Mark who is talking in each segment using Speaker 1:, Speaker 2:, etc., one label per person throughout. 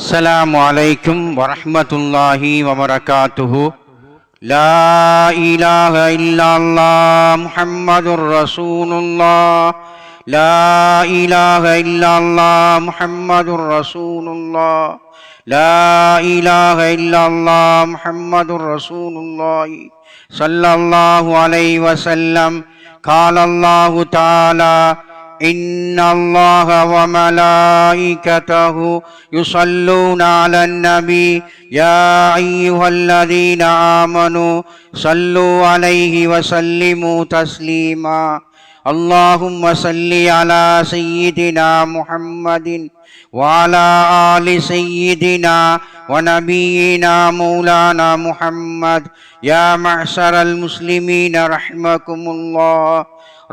Speaker 1: السلام عليكم ورحمة الله وبركاته. لا إله إلا الله محمد رسول الله. لا إله إلا الله محمد رسول الله. لا إله إلا الله محمد رسول الله صلى الله عليه وسلم. قال الله تعالى: إن الله وملائكته يصلون على النبي يا أيها الذين آمنوا صلوا عليه وسلموا تسليما. اللهم صل على سيدنا محمد وعلى آل سيدنا ونبينا مولانا محمد. يا معشر المسلمين رحمكم الله.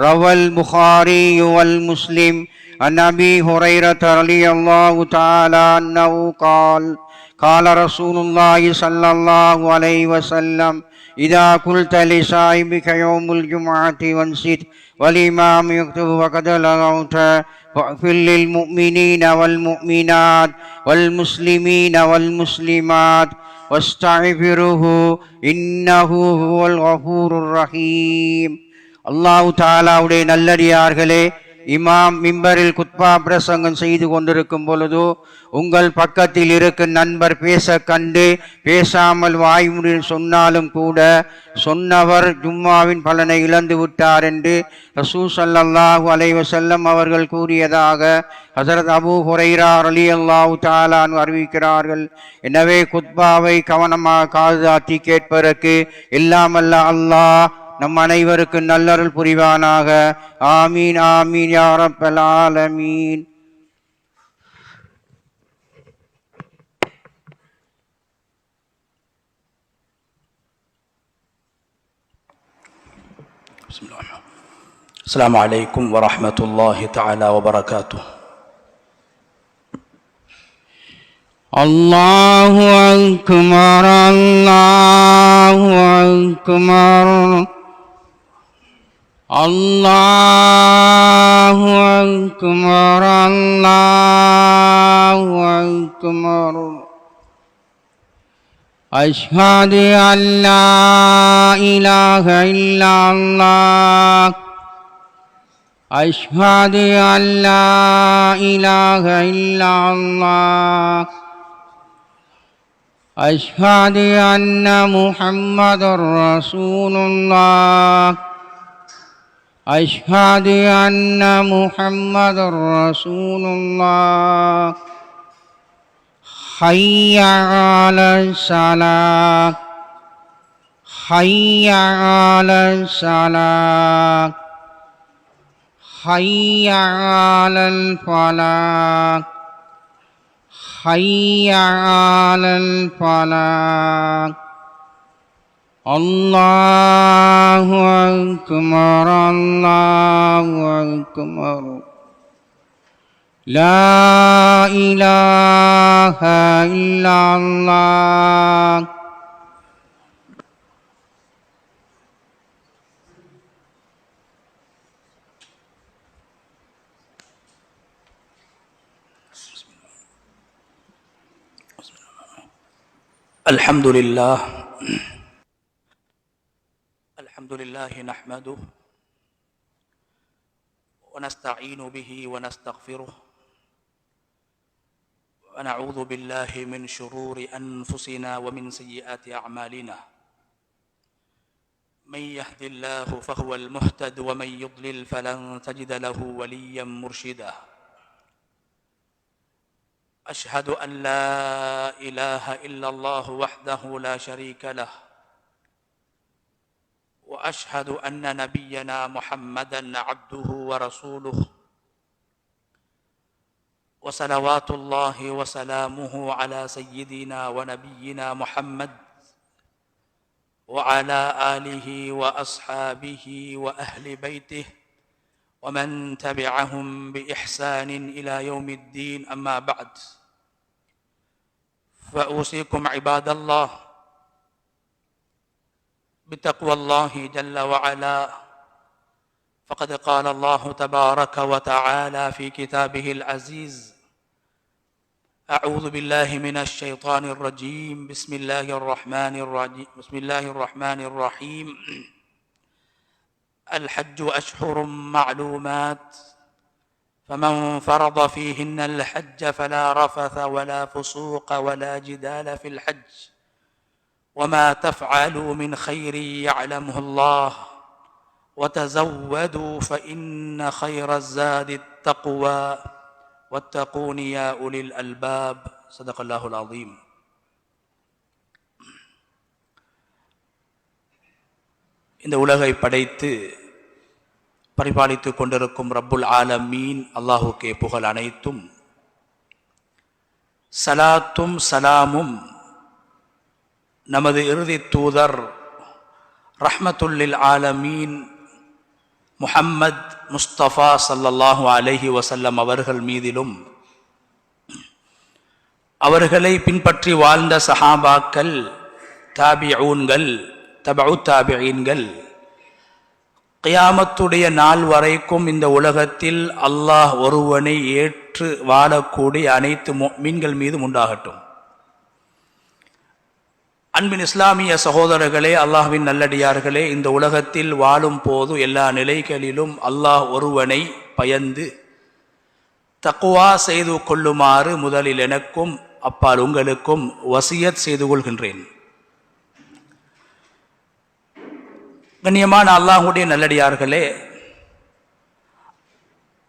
Speaker 1: روى البخاري والمسلم عن أبي هريرة رضي الله تعالى عنه قال: قال رسول الله صلى الله عليه وسلم: إذا قلت لصاحبك يوم الجمعة وانصت والإمام يكتب فقد لغوت، واغفر للمؤمنين والمؤمنات والمسلمين والمسلمات واستغفره إنه هو الغفور الرحيم. அல்லாஹ் தாலாவுடைய நல்லடியார்களே, இமாம் மிம்பரில் குத்பா பிரசங்கம் செய்து கொண்டிருக்கும் பொழுது உங்கள் பக்கத்தில் இருக்கும் நண்பர் பேச கண்டு பேசாமல் வாய்மொழியில் சொன்னாலும் கூட சொன்னவர் ஜும்மாவின் பலனை இழந்து விட்டார் என்று ரசூல் ஸல்லல்லாஹு அலைஹி வஸல்லம் அவர்கள் கூறியதாக ஹஸரத் அபூ ஹுரைரா ரலியல்லாஹு தஆலா அன்ஹு அறிவிக்கிறார்கள். எனவே குத்பாவை கவனமாக காதாத்தி கேட்பதற்கு எல்லாம் வல்ல அல்லாஹ் நம் அனைவருக்கு நல்லருள் புரிவானாக. ஆமீன் ஆமீன் யா ரப்பல் ஆலமீன்.
Speaker 2: السلام عليكم ورحمة الله تعالى وبركاته.
Speaker 1: الله أكبر الله أكبر الله أكبر الله أكبر. أشهد أن لا إله إلا الله. أشهد أن لا إله إلا الله. أشهد أن محمد رسول الله. أشهد أن محمد رسول الله. حي على الصلاة حي على الصلاة حي على الفلاح حي على الفلاح. الله أكبر الله أكبر. لا إله إلا الله.
Speaker 2: الحمد لله نحمده ونستعين به ونستغفره ونعوذ بالله من شرور أنفسنا ومن سيئات أعمالنا. من يهد الله فهو المهتد ومن يضلل فلن تجد له وليا مرشدا. أشهد أن لا إله إلا الله وحده لا شريك له، وأشهد أن نبينا محمدًا عبده ورسوله، وصلوات الله وسلامه على سيدنا ونبينا محمد وعلى آله وأصحابه وأهل بيته ومن تبعهم بإحسان إلى يوم الدين. أما بعد، فأوصيكم عباد الله بتقوى الله جل وعلا، فقد قال الله تبارك وتعالى في كتابه العزيز: أعوذ بالله من الشيطان الرجيم. بسم الله الرحمن الرحيم. الحج أشهر معلومات فمن فرض فيهن الحج فلا رفث ولا فسوق ولا جدال في الحج وما تفعلوا من خير يعلمه الله وتزودوا فإن خير الزاد التقوى واتقون يا أولي الألباب. صدق الله العظيم. இந்த உலகை படைத்து பரிபாலித்துக் கொண்டிருக்கும் ரப்புல் ஆலமீன் அல்லாஹுக்கே புகழ் அனைத்தும். சலாத்தும் சலாமும் நமது இறுதி தூதர் ரஹ்மத்துல்லில் ஆலமீன் முஹம்மத் முஸ்தபா ஸல்லல்லாஹு அலைஹி வஸல்லம் அவர்கள் மீதிலும், அவர்களை பின்பற்றி வாழ்ந்த சஹாபாக்கள், தாபிஊன்கள், தபஉ தாபிஈன்கள், கியாமத்துடைய நாள் வரைக்கும் இந்த உலகத்தில் அல்லாஹ் ஒருவனை ஏற்று வாழக்கூடிய அனைத்து முஃமின்கள் மீதும் உண்டாகட்டும். அன்பின் இஸ்லாமிய சகோதரர்களே, அல்லாஹ்வின் நல்லடியார்களே, இந்த உலகத்தில் வாழும் போது எல்லா நிலைகளிலும் அல்லாஹ் ஒருவனை பயந்து தக்வா செய்து கொள்ளுமாறு முதலில் எனக்கும் அப்பால் உங்களுக்கும் வசியத் செய்து கொள்கின்றேன். கண்ணியமான அல்லாஹுடைய நல்லடியார்களே,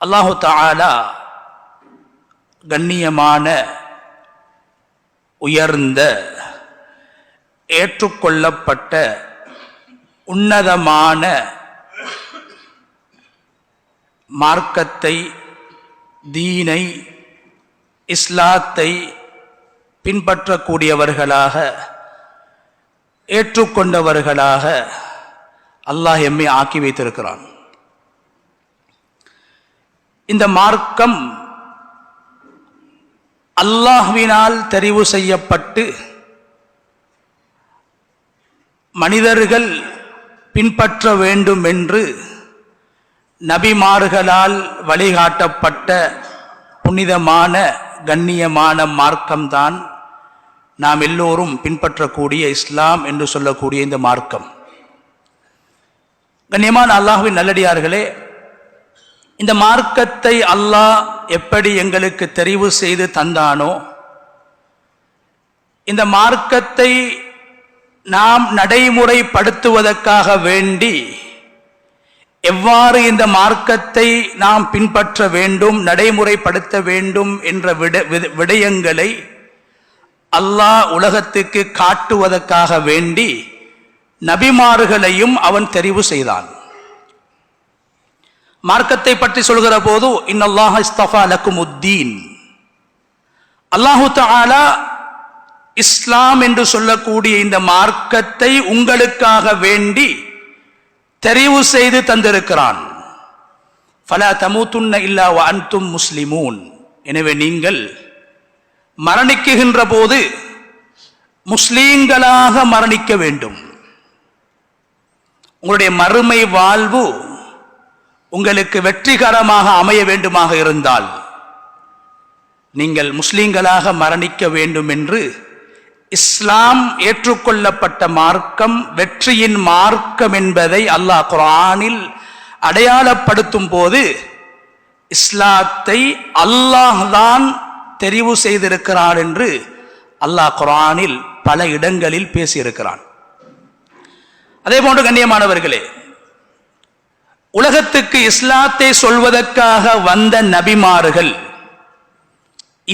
Speaker 2: அல்லாஹு தஆலா கண்ணியமான, உயர்ந்த, ஏற்றுக்கொள்ளப்பட்ட உன்னதமான மார்க்கத்தை, தீனை, இஸ்லாத்தை பின்பற்றக்கூடியவர்களாக, ஏற்றுக்கொண்டவர்களாக அல்லாஹ் எம்மை ஆக்கி வைத்திருக்கிறான். இந்த மார்க்கம் அல்லாஹ்வினால் தெரிவு செய்யப்பட்டு மனிதர்கள் பின்பற்ற வேண்டும் என்று நபிமார்களால் வழிகாட்டப்பட்ட புனிதமான, கண்ணியமான மார்க்கம்தான் நாம் எல்லோரும் பின்பற்றக்கூடிய இஸ்லாம் என்று சொல்லக்கூடிய இந்த மார்க்கம். கண்ணியமான அல்லாஹ்வின் நல்லடியார்களே, இந்த மார்க்கத்தை அல்லாஹ் எப்படி எங்களுக்கு தெரிவு செய்து தந்தானோ, இந்த மார்க்கத்தை நாம் நடைமுறைப்படுத்துவதற்காக வேண்டி எவ்வாறு இந்த மார்க்கத்தை நாம் பின்பற்ற வேண்டும், நடைமுறைப்படுத்த வேண்டும் என்ற விடயங்களை அல்லாஹ் உலகத்துக்கு காட்டுவதற்காக வேண்டி நபிமார்களையும் அவன் தெரிவு செய்தான். மார்க்கத்தை பற்றி சொல்கிற போது இன்னல்லாஹ இஸ்தஃபா லக்குமுத்தீன், அல்லாஹு தஆலா இஸ்லாம் என்று சொல்லக்கூடிய இந்த மார்க்கத்தை உங்களுக்காக வேண்டி தெரிவு செய்து தந்திருக்கிறான். ஃபலா தமூதுன்ன இல்லா வ அன்தும் முஸ்லிமூன். எனவே நீங்கள் மரணிக்குகின்ற போது முஸ்லீம்களாக மரணிக்க வேண்டும். உங்களுடைய மறுமை வாழ்வு உங்களுக்கு வெற்றிகரமாக அமைய வேண்டுமாக இருந்தால் நீங்கள் முஸ்லீம்களாக மரணிக்க வேண்டும் என்று இஸ்லாம் ஏற்றுக்கொள்ளப்பட்ட மார்க்கம், வெற்றியின் மார்க்கம் என்பதை அல்லாஹ் குர்ஆனில் அடையாளப்படுத்தும் போது இஸ்லாத்தை அல்லாஹ் தான் தெரிவு செய்திருக்கிறான் என்று அல்லாஹ் குர்ஆனில் பல இடங்களில் பேசியிருக்கிறான். அதே போன்று கண்ணியமானவர்களே, உலகத்துக்கு இஸ்லாத்தை சொல்வதற்காக வந்த நபிமார்கள்,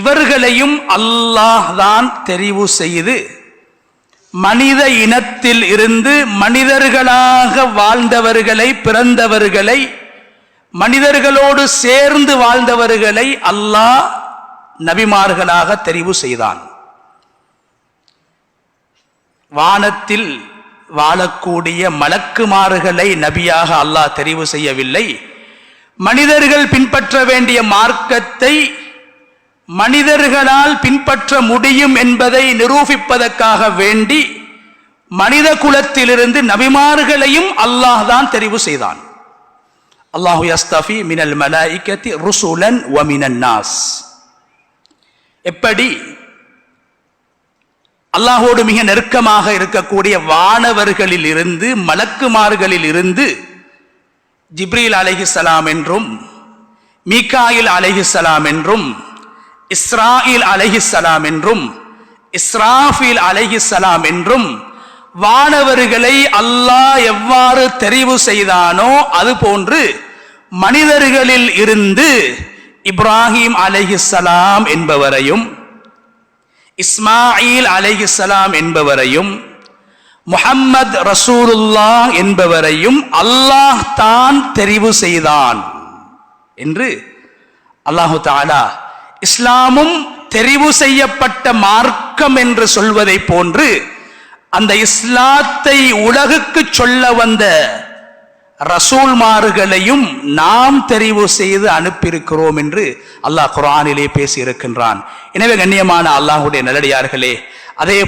Speaker 2: இவர்களையும் அல்லாஹ் தான் தெரிவு செய்து மனித இனத்தில் இருந்து மனிதர்களாக வாழ்ந்தவர்களை, பிறந்தவர்களை, மனிதர்களோடு சேர்ந்து வாழ்ந்தவர்களை அல்லாஹ் நபிமார்களாக தெரிவு செய்தான். வானத்தில் வாழக்கூடிய மலக்குமார்களை நபியாக அல்லாஹ் தெரிவு செய்யவில்லை. மனிதர்கள் பின்பற்ற வேண்டிய மார்க்கத்தை மனிதர்களால் பின்பற்ற முடியும் என்பதை நிரூபிப்பதற்காக வேண்டி மனித குலத்திலிருந்து நபிமார்களையும் அல்லாஹ் தான் தெரிவு செய்தான். அல்லாஹு யஸ்தஃபி மினல் மலாயிகத்தி ருசுலன் வ மினன் நாஸ். எப்படி அல்லாஹோடு மிக நெருக்கமாக இருக்கக்கூடிய வானவர்களில் இருந்து மலக்குமார்களில் இருந்து ஜிப்ரீல் அலைஹிஸ்ஸலாம் என்றும் மீகாயில் அலைஹிஸ்ஸலாம் என்றும் இஸ்ராயில் அலைஹிஸ்ஸலாம் என்றும் இஸ்ராஃபீல் அலைஹிஸ்ஸலாம் என்றும் வானவர்களை அல்லாஹ் எவ்வாறு தெரிவு செய்தானோ அதுபோன்று மனிதர்களில் இருந்து இப்ராஹிம் அலைஹிஸ்ஸலாம் என்பவரையும் இஸ்மாயில் அலைஹிஸ்ஸலாம் என்பவரையும் முஹம்மது ரசூலுல்லாஹ் என்பவரையும் அல்லாஹ் தான் தெரிவு செய்தான் என்று அல்லாஹு தஆலா இஸ்லாமும் தெரிவு செய்யப்பட்ட மார்க்கம் என்று சொல்வதை போன்று அந்த இஸ்லாத்தை உலகுக்கு சொல்ல வந்த ரசூல்மார்களையும் நாம் தெரிவு செய்து அனுப்பியிருக்கிறோம் என்று அல்லாஹ் குர்ஆனிலே பேசி இருக்கின்றான். எனவே கண்ணியமான அல்லாஹ்வுடைய நல்லடியார்களே, அதே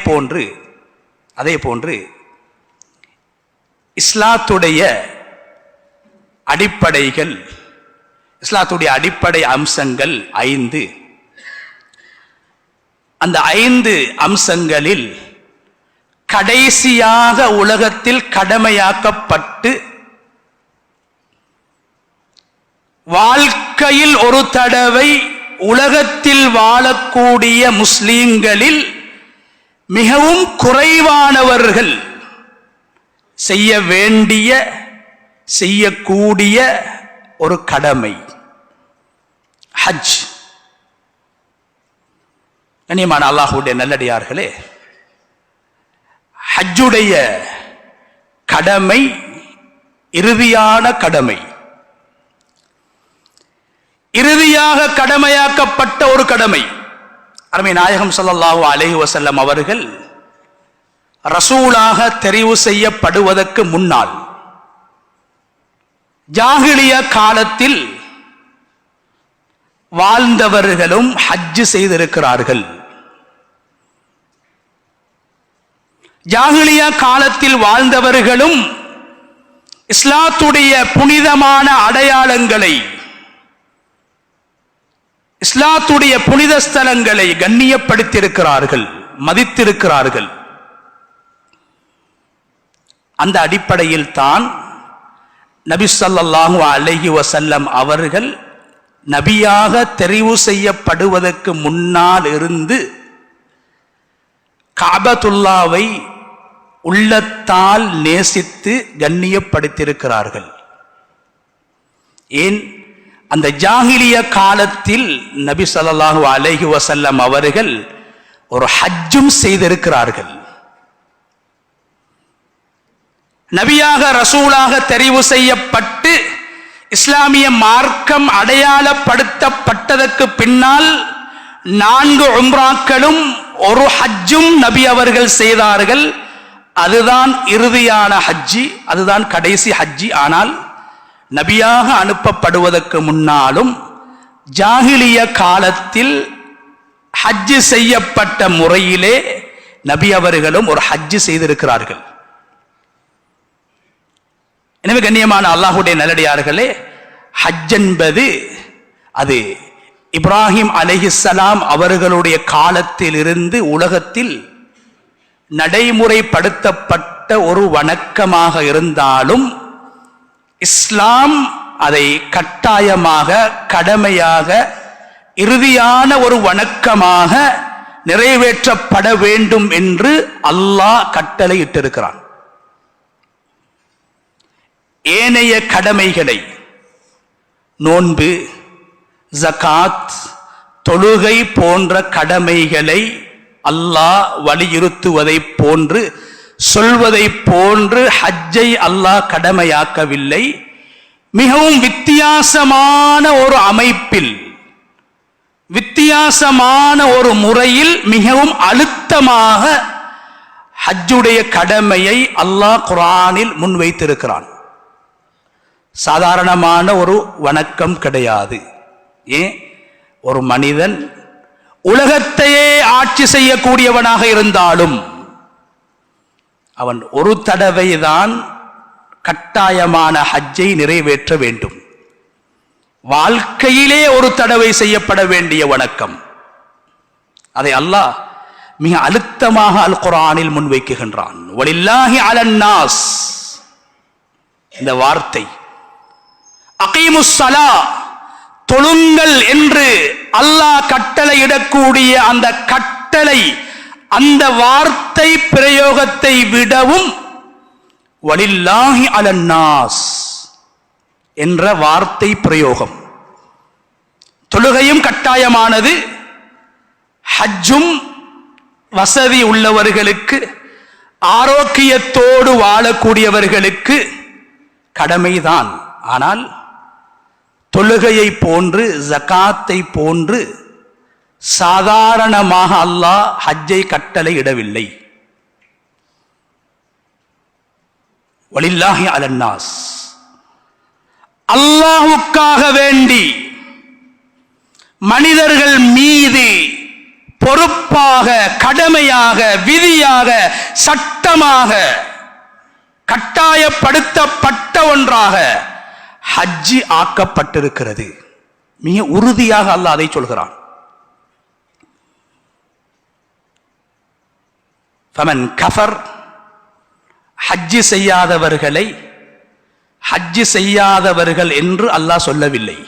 Speaker 2: போன்று இஸ்லாத்துடைய அடிப்படைகள், இஸ்லாத்துடைய அடிப்படை அம்சங்கள் 5. அந்த 5 அம்சங்களில் கடைசியாக உலகத்தில் கடமையாக்கப்பட்டு வாழ்க்கையில் ஒரு தடவை உலகத்தில் வாழக்கூடிய முஸ்லிம்களில் மிகவும் குறைவானவர்கள் செய்ய வேண்டிய செய்யக்கூடிய ஒரு கடமை ஹஜ். கண்ணியமான அல்லாஹ்வுடைய நல்லடியார்களே, ஹஜ்ஜுடைய கடமை இறுதியான கடமை, இறுதியாக கடமையாக்கப்பட்ட ஒரு கடமை. அருமை நாயகம் ஸல்லல்லாஹு அலைஹி வஸல்லம் அவர்கள் ரசூலாக தெரிவு செய்யப்படுவதற்கு முன்னால் ஜாஹிலியா காலத்தில் வாழ்ந்தவர்களும் ஹஜ் செய்திருக்கிறார்கள். ஜாஹிலியா காலத்தில் வாழ்ந்தவர்களும் இஸ்லாத்துடைய புனிதமான அடையாளங்களை, இஸ்லாத்துடைய புனித ஸ்தலங்களை கண்ணியப்படுத்தியிருக்கிறார்கள், மதித்திருக்கிறார்கள். அந்த அடிப்படையில் தான் நபி ஸல்லல்லாஹு அலைஹி வஸல்லம் அவர்கள் நபியாக தெரிவு செய்யப்படுவதற்கு முன்னால் இருந்து கஅபத்துல்லாவை உள்ளத்தால் நேசித்து கண்ணியப்படுத்தியிருக்கிறார்கள். ஏன்? அந்த ஜாஹிலிய காலத்தில் நபி ஸல்லல்லாஹு அலைஹி வஸல்லம் அவர்கள் ஒரு ஹஜ்ஜும் செய்திருக்கிறார்கள். நபியாக ரசூலாக தெரிவு செய்யப்பட்டு இஸ்லாமிய மார்க்கம் அடையாளப்படுத்தப்பட்டதற்கு பின்னால் 4 உம்ராக்களும் ஒரு ஹஜ்ஜும் நபி அவர்கள் செய்தார்கள். அதுதான் இறுதியான ஹஜ்ஜி, அதுதான் கடைசி ஹஜ்ஜி. ஆனால் நபியாக அனுப்பப்படுவதற்கு முன்னாலும் ஜாஹிலிய காலத்தில் ஹஜ் செய்யப்பட்ட முறையிலே நபி அவர்களும் ஒரு ஹஜ் செய்திருக்கிறார்கள். எனவே கண்ணியமான அல்லாஹ்வுடைய நல்லடியார்களே, ஹஜ் என்பது அது இப்ராஹிம் அலைஹிஸ்ஸலாம் அவர்களுடைய காலத்தில் இருந்து உலகத்தில் நடைமுறைப்படுத்தப்பட்ட ஒரு வணக்கமாக இருந்தாலும் இஸ்லாம் அதை கட்டாயமாக, கடமையாக, இறுதியான ஒரு வணக்கமாக நிறைவேற்றப்பட வேண்டும் என்று அல்லாஹ் கட்டளையிட்டிருக்கிறான். ஏனைய கடமைகளை, நோன்பு, ஜகாத், தொழுகை போன்ற கடமைகளை அல்லாஹ் வலியுறுத்துவதை போன்று, சொல்வதை போன்று ஹஜ்ஜை அல்லாஹ் கடமையாக்கவில்லை. மிகவும் வித்தியாசமான ஒரு அமைப்பில், வித்தியாசமான ஒரு முறையில், மிகவும் அழுத்தமாக ஹஜ்ஜுடைய கடமையை அல்லாஹ் குர்ஆனில் முன்வைத்திருக்கிறான். சாதாரணமான ஒரு வணக்கம் கிடையாது. ஏன்? ஒரு மனிதன் உலகத்தையே ஆட்சி செய்யக்கூடியவனாக இருந்தாலும் அவன் ஒரு தடவை தான் கட்டாயமான ஹஜ்ஜை நிறைவேற்ற வேண்டும். வாழ்க்கையிலே ஒரு தடவை செய்யப்பட வேண்டிய வணக்கம். அதை அல்லாஹ் மிக அழுத்தமாக அல் குர்ஆனில் முன்வைக்குகின்றான். வலில்லாஹி அலன்னாஸ், இந்த வார்த்தை அகீமுஸ் ஸலா, தொழுங்கள் என்று அல்லாஹ் கட்டளையிடக்கூடிய அந்த கட்டளை, அந்த வார்த்தை பிரயோகத்தை விடவும் வலில்லாஹி அலன்னாஸ் என்ற வார்த்தை பிரயோகம். தொழுகையும் கட்டாயமானது, ஹஜ்ஜும் வசதி உள்ளவர்களுக்கு, ஆரோக்கியத்தோடு வாழக்கூடியவர்களுக்கு கடமைதான். ஆனால் தொழுகையை போன்று ஜகாத்தை போன்று சாதாரணமாக அல்லாஹ் ஹஜ்ஜை கட்டளை இடவில்லை. வலில்லாஹி அலன்னாஸ், அல்லாஹ்வுக்காக வேண்டி மனிதர்கள் மீது பொறுப்பாக, கடமையாக, விதியாக, சட்டமாக கட்டாயப்படுத்தப்பட்ட ஒன்றாக ஹஜ்ஜி ஆக்கப்பட்டிருக்கிறது. மிக உறுதியாக அல்லாஹ் அதை சொல்கிறான். ஃபமன் கஃபர், ஹஜ்ஜி செய்யாதவர்களை ஹஜ்ஜி செய்யாதவர்கள் என்று அல்லாஹ் சொல்லவில்லை.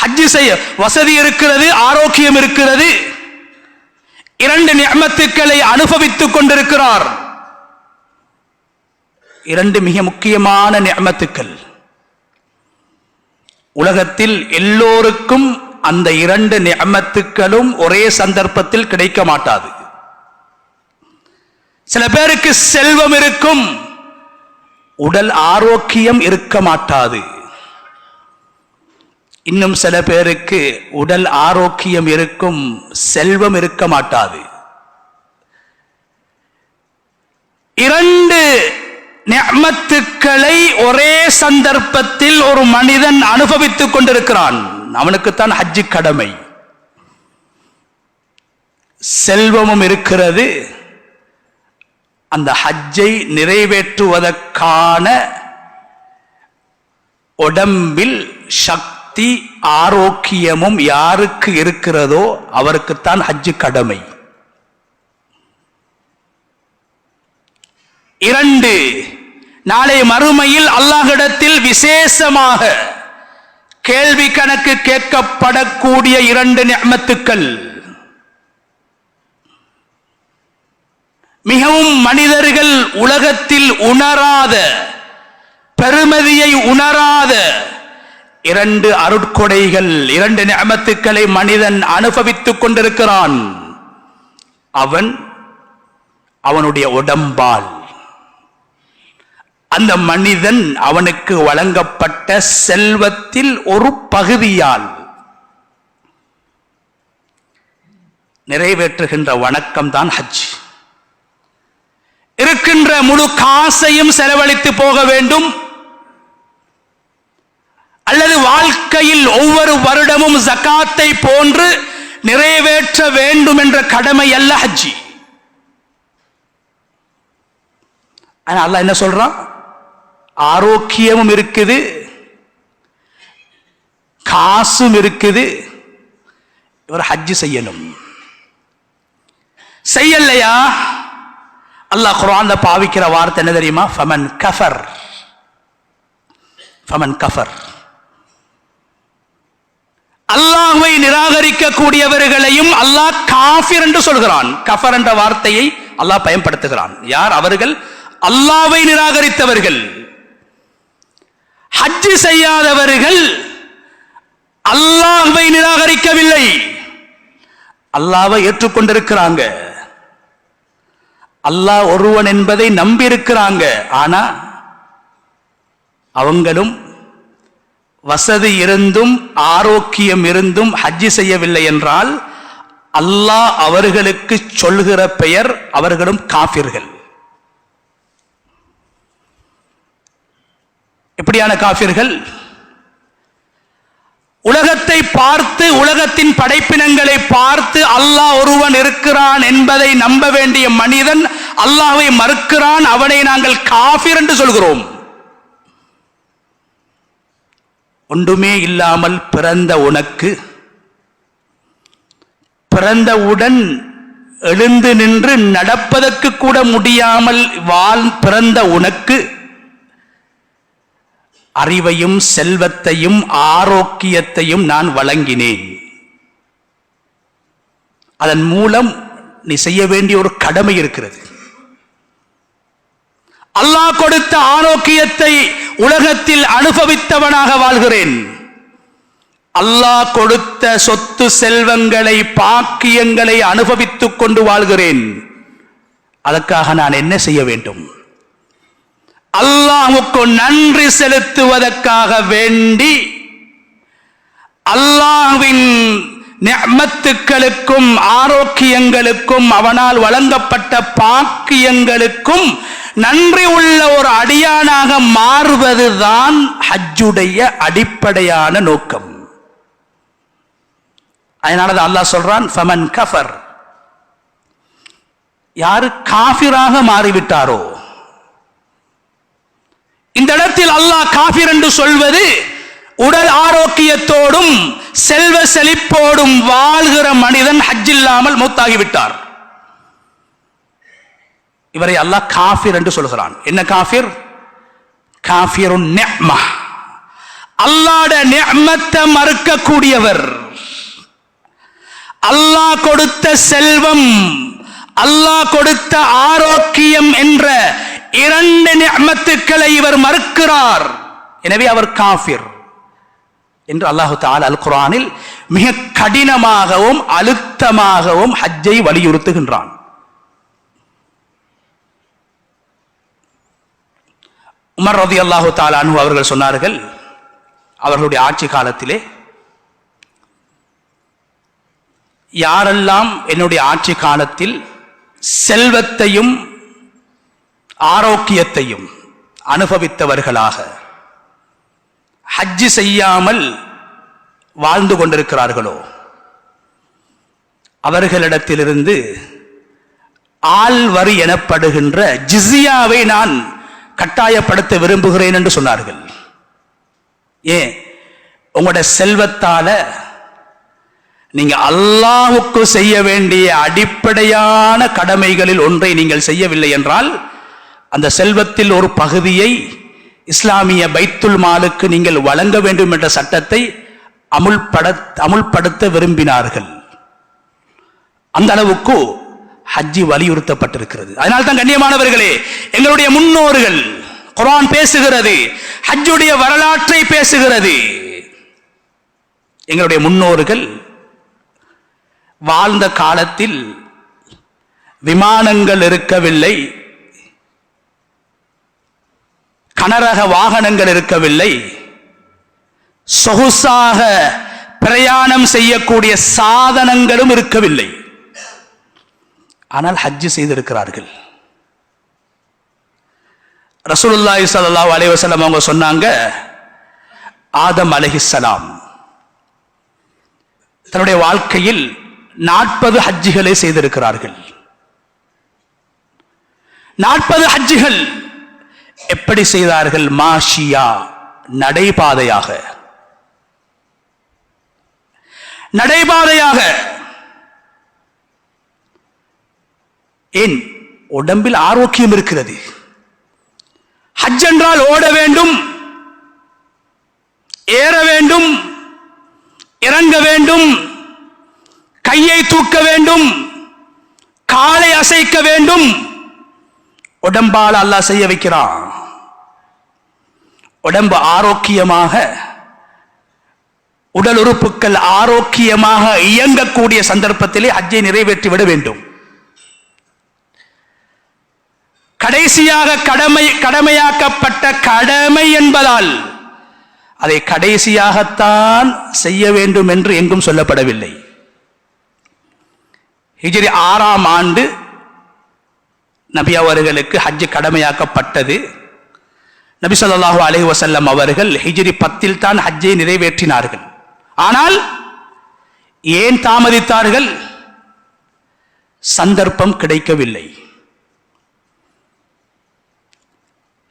Speaker 2: ஹஜ்ஜி செய்ய வசதி இருக்கிறது, ஆரோக்கியம் இருக்கிறது, இரண்டு நிஅமத்துக்களை அனுபவித்துக் கொண்டிருக்கிறார். இரண்டு மிக முக்கியமான நிஅமத்துக்கள். உலகத்தில் எல்லோருக்கும் அந்த இரண்டு நிஅமத்துக்களும் ஒரே சந்தர்ப்பத்தில் கிடைக்க மாட்டாது. சில பேருக்கு செல்வம் இருக்கும், உடல் ஆரோக்கியம் இருக்க மாட்டாது. இன்னும் சில பேருக்கு உடல் ஆரோக்கியம் இருக்கும், செல்வம் இருக்க மாட்டாது. இரண்டு நிஅமத்துக்களை ஒரே சந்தர்ப்பத்தில் ஒரு மனிதன் அனுபவித்துக் கொண்டிருக்கிறான். அவனுக்குத்தான் ஹஜ்ஜு கடமை. செல்வமும் இருக்கிறது, அந்த ஹஜ்ஜை நிறைவேற்றுவதற்கான உடம்பில் சக்தி, ஆரோக்கியமும் யாருக்கு இருக்கிறதோ அவருக்குத்தான் ஹஜ்ஜு கடமை. இரண்டு, நாளை மறுமையில் அல்லாஹ்விடத்தில் விசேஷமாக கேள்வி கணக்கு கேட்கப்படக்கூடிய இரண்டு நிஅமத்துக்கள். மிகவும் மனிதர்கள் உலகத்தில் உணராத, பெருமதியை உணராத இரண்டு அருட்கொடைகள், இரண்டு நிஅமத்துக்களை மனிதன் அனுபவித்துக் கொண்டிருக்கிறான். அவனுடைய உடம்பால், அந்த மனிதன் அவனுக்கு வழங்கப்பட்ட செல்வத்தில் ஒரு பகுதியால் நிறைவேற்றுகின்ற வணக்கம் தான் ஹஜ். இருக்கின்ற முழு காசையும் செலவழித்து போக வேண்டும், அல்லது வாழ்க்கையில் ஒவ்வொரு வருடமும் ஜகாத்தை போன்று நிறைவேற்ற வேண்டும் என்ற கடமை அல்ல ஹஜ்ஜி. அல்லாஹ் என்ன சொல்றான்? ஆரோக்கியமும் இருக்குது, காசும் இருக்குது, இவர் ஹஜ்ஜி செய்யணும். செய்யலையா அல்லாஹ் குர்ஆன்ல பாவிக்கிற வார்த்தை என்ன தெரியுமா? ஃபமன் கஃபர். ஃபமன் கஃபர், அல்லாஹ்வை நிராகரிக்க கூடியவர்களையும் அல்லாஹ் காஃபிர் என்று சொல்கிறான். கஃபர் என்ற வார்த்தையை அல்லாஹ் பயன்படுத்துகிறான். யார் அவர்கள்? அல்லாஹ்வை நிராகரித்தவர்கள். ஹஜ் செய்யாதவர்கள் அல்லாஹ்வை நிராகரிக்கவில்லை, அல்லாஹ்வை ஏற்றுக்கொண்டிருக்கிறாங்க, அல்லாஹ் ஒருவன் என்பதை நம்பி இருக்கிறாங்க. ஆனா அவங்களும் வசதி இருந்தும் ஆரோக்கியம் இருந்தும் ஹஜ் செய்யவில்லை என்றால் அல்லாஹ் அவர்களுக்கு சொல்கிற பெயர் அவர்களும் காஃபிர்கள். எப்படியான காஃபிர்கள்? உலகத்தை பார்த்து, உலகத்தின் படைப்பினங்களை பார்த்து அல்லாஹ் ஒருவன் இருக்கிறான் என்பதை நம்ப வேண்டிய மனிதன் அல்லாஹ்வை மறுக்கிறான், அவனை நாங்கள் காஃபிர் என்று சொல்கிறோம். ஒன்றுமே இல்லாமல் பிறந்த உனக்கு, பிறந்தவுடன் எழுந்து நின்று நடப்பதற்கு கூட முடியாமல் பிறந்த உனக்கு அறிவையும் செல்வத்தையும் ஆரோக்கியத்தையும் நான் வழங்கினேன். அதன் மூலம் நீ செய்ய வேண்டிய ஒரு கடமை இருக்கிறது. அல்லாஹ் கொடுத்த ஆரோக்கியத்தை உலகத்தில் அனுபவித்தவனாக வாழ்கிறேன். அல்லாஹ் கொடுத்த சொத்து செல்வங்களை, பாக்கியங்களை அனுபவித்துக் கொண்டு வாழ்கிறேன். அதற்காக நான் என்ன செய்ய வேண்டும்? அல்லாஹ்வுக்கு நன்றி செலுத்துவதற்காக வேண்டி அல்லாஹ்வின் நிஅமத்துக்களுக்கும் ஆரோக்கியங்களுக்கும் அவனால் வழங்கப்பட்ட பாக்கியங்களுக்கும் நன்றி உள்ள ஒரு அடியானாக மாறுவதுதான் ஹஜ்ஜுடைய அடிப்படையான நோக்கம். அதனாலதான் அல்லாஹ் சொல்றான், ஃபமன் கஃபர், யாரு காஃபிராக மாறிவிட்டாரோ. இந்த இடத்தில் அல்லாஹ் காஃபிர் என்று சொல்வது உடல் ஆரோக்கியத்தோடும் செல்வ செழிப்போடும் வாழ்கிற மனிதன் ஹஜ் இல்லாமல் மௌத்தாகிவிட்டார். இவரை அல்லாஹ் காஃபிர் என்று சொல்கிறான். என்ன காஃபிர்? காஃபிருன் நிஅமா, அல்லாஹ்வுடைய நிஅமத்தை மறுக்கக்கூடியவர். அல்லாஹ் கொடுத்த செல்வம், அல்லாஹ் கொடுத்த ஆரோக்கியம் என்ற இரண்டு நிஅமத்துக்களை இவர் மறுக்கிறார். எனவே அவர் காஃபிர் என்று அல்லாஹு தஆலா அல் குர்ஆனில் மிக கடினமாகவும் அழுத்தமாகவும் ஹஜ்ஜை வலியுறுத்துகின்றான். உமர் ரலியல்லாஹு தஆலா அன்ஹு அவர்கள் சொன்னார்கள், அவர்களுடைய ஆட்சி காலத்திலே, யாரெல்லாம் என்னுடைய ஆட்சி காலத்தில் செல்வத்தையும் ஆரோக்கியத்தையும் அனுபவித்தவர்களாக ஹஜ் செய்யாமல் வாழ்ந்து கொண்டிருக்கிறார்களோ அவர்களிடத்திலிருந்து ஆள் வரி எனப்படுகின்ற ஜிஸியாவை நான் கட்டாயப்படுத்த விரும்புகிறேன் என்று சொன்னார்கள். ஏன்? உங்களுடைய செல்வத்தால நீங்க அல்லாஹ்வுக்கு செய்ய வேண்டிய அடிப்படையான கடமைகளில் ஒன்றை நீங்கள் செய்யவில்லை என்றால் அந்த செல்வத்தில் ஒரு பகுதியை இஸ்லாமிய பைத்துல் மாலுக்கு நீங்கள் வழங்க வேண்டும் என்ற சட்டத்தை அமுல்படுத்த விரும்பினார்கள். அந்த அளவுக்கு ஹஜ்ஜி வலியுறுத்தப்பட்டிருக்கிறது. அதனால் தான் கண்ணியமானவர்களே, எங்களுடைய முன்னோர்கள், குர்ஆன் பேசுகிறது, ஹஜ்ஜுடைய வரலாற்றை பேசுகிறது. எங்களுடைய முன்னோர்கள் வாழ்ந்த காலத்தில் விமானங்கள் இருக்கவில்லை, கனரக வாகனங்கள் இருக்கவில்லை, சொகுசாக பிரயாணம் செய்யக்கூடிய சாதனங்களும் இருக்கவில்லை. ஆனால் ஹஜ் செய்திருக்கிறார்கள். ரசூலுல்லாஹி ஸல்லல்லாஹு அலைஹி வஸல்லம் அவங்க சொன்னாங்க, ஆதம் அலைஹிஸ்ஸலாம் தன்னுடைய வாழ்க்கையில் 40 ஹஜ்ஜுகளை செய்திருக்கிறார்கள். 40 ஹஜ்ஜுகள் எப்படி செய்தார்கள்? மாஷியா, நடைபாதையாக. நடைபாதையாக. ஏன்? உடம்பில் ஆரோக்கியம் இருக்கிறது. ஹஜ் என்றால் ஓட வேண்டும், ஏற வேண்டும், இறங்க வேண்டும், கையை தூக்க வேண்டும், காலை அசைக்க வேண்டும். உடம்பால் அல்லாஹ் செய்ய வைக்கிறான். உடம்பு ஆரோக்கியமாக, உடல் உறுப்புகள் ஆரோக்கியமாக இயங்கக்கூடிய சந்தர்ப்பத்திலே ஹஜ்ஜை நிறைவேற்றி விட வேண்டும். கடைசியாக கடமையாக்கப்பட்ட கடமை என்பதால் அதை கடைசியாகத்தான் செய்ய வேண்டும் என்று எங்கும் சொல்லப்படவில்லை. ஹிஜ்ரி 6ஆம் ஆண்டு நபி அவர்களுக்கு ஹஜ் கடமையாக்கப்பட்டது. நபி ஸல்லல்லாஹு அலைஹி வஸல்லம் அவர்கள் ஹிஜ்ரி 10 தான் ஹஜ்ஜை நிறைவேற்றினார்கள். ஆனால் ஏன் தாமதித்தார்கள்? சந்தர்ப்பம் கிடைக்கவில்லை.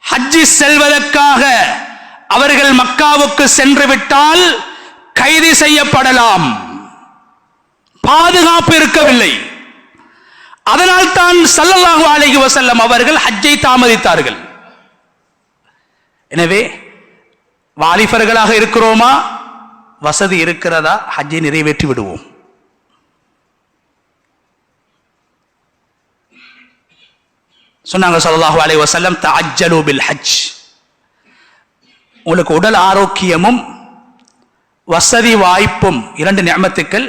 Speaker 2: ஹஜ் செல்வதற்காக அவர்கள் மக்காவுக்கு சென்று விட்டால் கைது செய்யப்படலாம், பாதுகாப்பு இருக்கவில்லை. அதனால் தான் ஸல்லல்லாஹு அலைஹி வஸல்லம் அவர்கள் ஹஜ்ஜை தாமதித்தார்கள். எனவே வாலிபர்களாக இருக்கிறோமா, வசதி இருக்கிறதா, ஹஜ்ஜை நிறைவேற்றி விடுவோம். சொன்னாங்க ஸல்லல்லாஹு அலைஹி வஸல்லம், தஅஜ்ஜலு பில் ஹஜ். உங்களுக்கு உடல் ஆரோக்கியமும் வசதி வாய்ப்பும், இரண்டு நிஅமத்துக்கள்,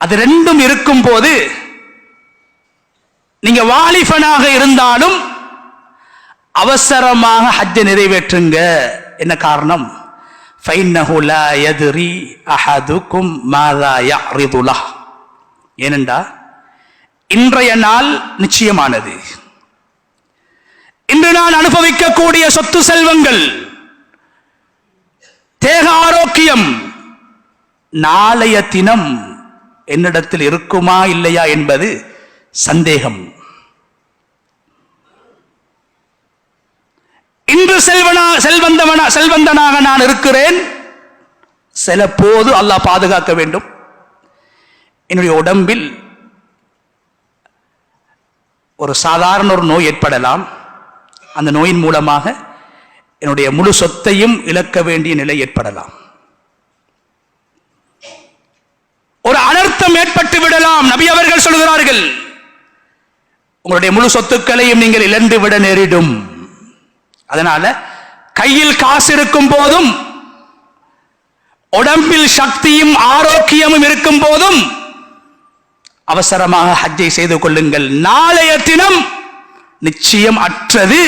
Speaker 2: அது ரெண்டும் இருக்கும் போது நீங்க வாலிபனாக இருந்தாலும் அவசரமாக ஹஜ்ஜை நிறைவேற்றுங்க. என்ன காரணம்? ஃபைன்னஹு லா யத்ரி அஹதுக்கும் மாதா யஅரிது லஹ். ஏனென்றா இன்றைய நாள் நிச்சயமானது. இன்று நான் அனுபவிக்கக்கூடிய சொத்து செல்வங்கள், தேக ஆரோக்கியம், நாளைய தினம் என்னிடத்தில் இருக்குமா இல்லையா என்பது சந்தேகம். இன்று செல்வந்தனாக நான் இருக்கிறேன், சில போது அல்லாஹ் பாதுகாக்க வேண்டும், என்னுடைய உடம்பில் ஒரு சாதாரண ஒரு நோய் ஏற்படலாம், அந்த நோயின் மூலமாக என்னுடைய முழு சொத்தையும் இழக்க வேண்டிய நிலை ஏற்படலாம், ஒரு அனர்த்தம் ஏற்பட்டு விடலாம். நபி அவர்கள் சொல்கிறார்கள், உங்களுடைய முழு சொத்துக்களையும் நீங்கள் இழந்து விட நேரிடும். அதனால கையில் காசு இருக்கும் போதும், உடம்பில் சக்தியும் ஆரோக்கியமும் இருக்கும் போதும் அவசரமாக ஹஜ்ஜை செய்து கொள்ளுங்கள். நாளைய தினம் நிச்சயம் அற்றது.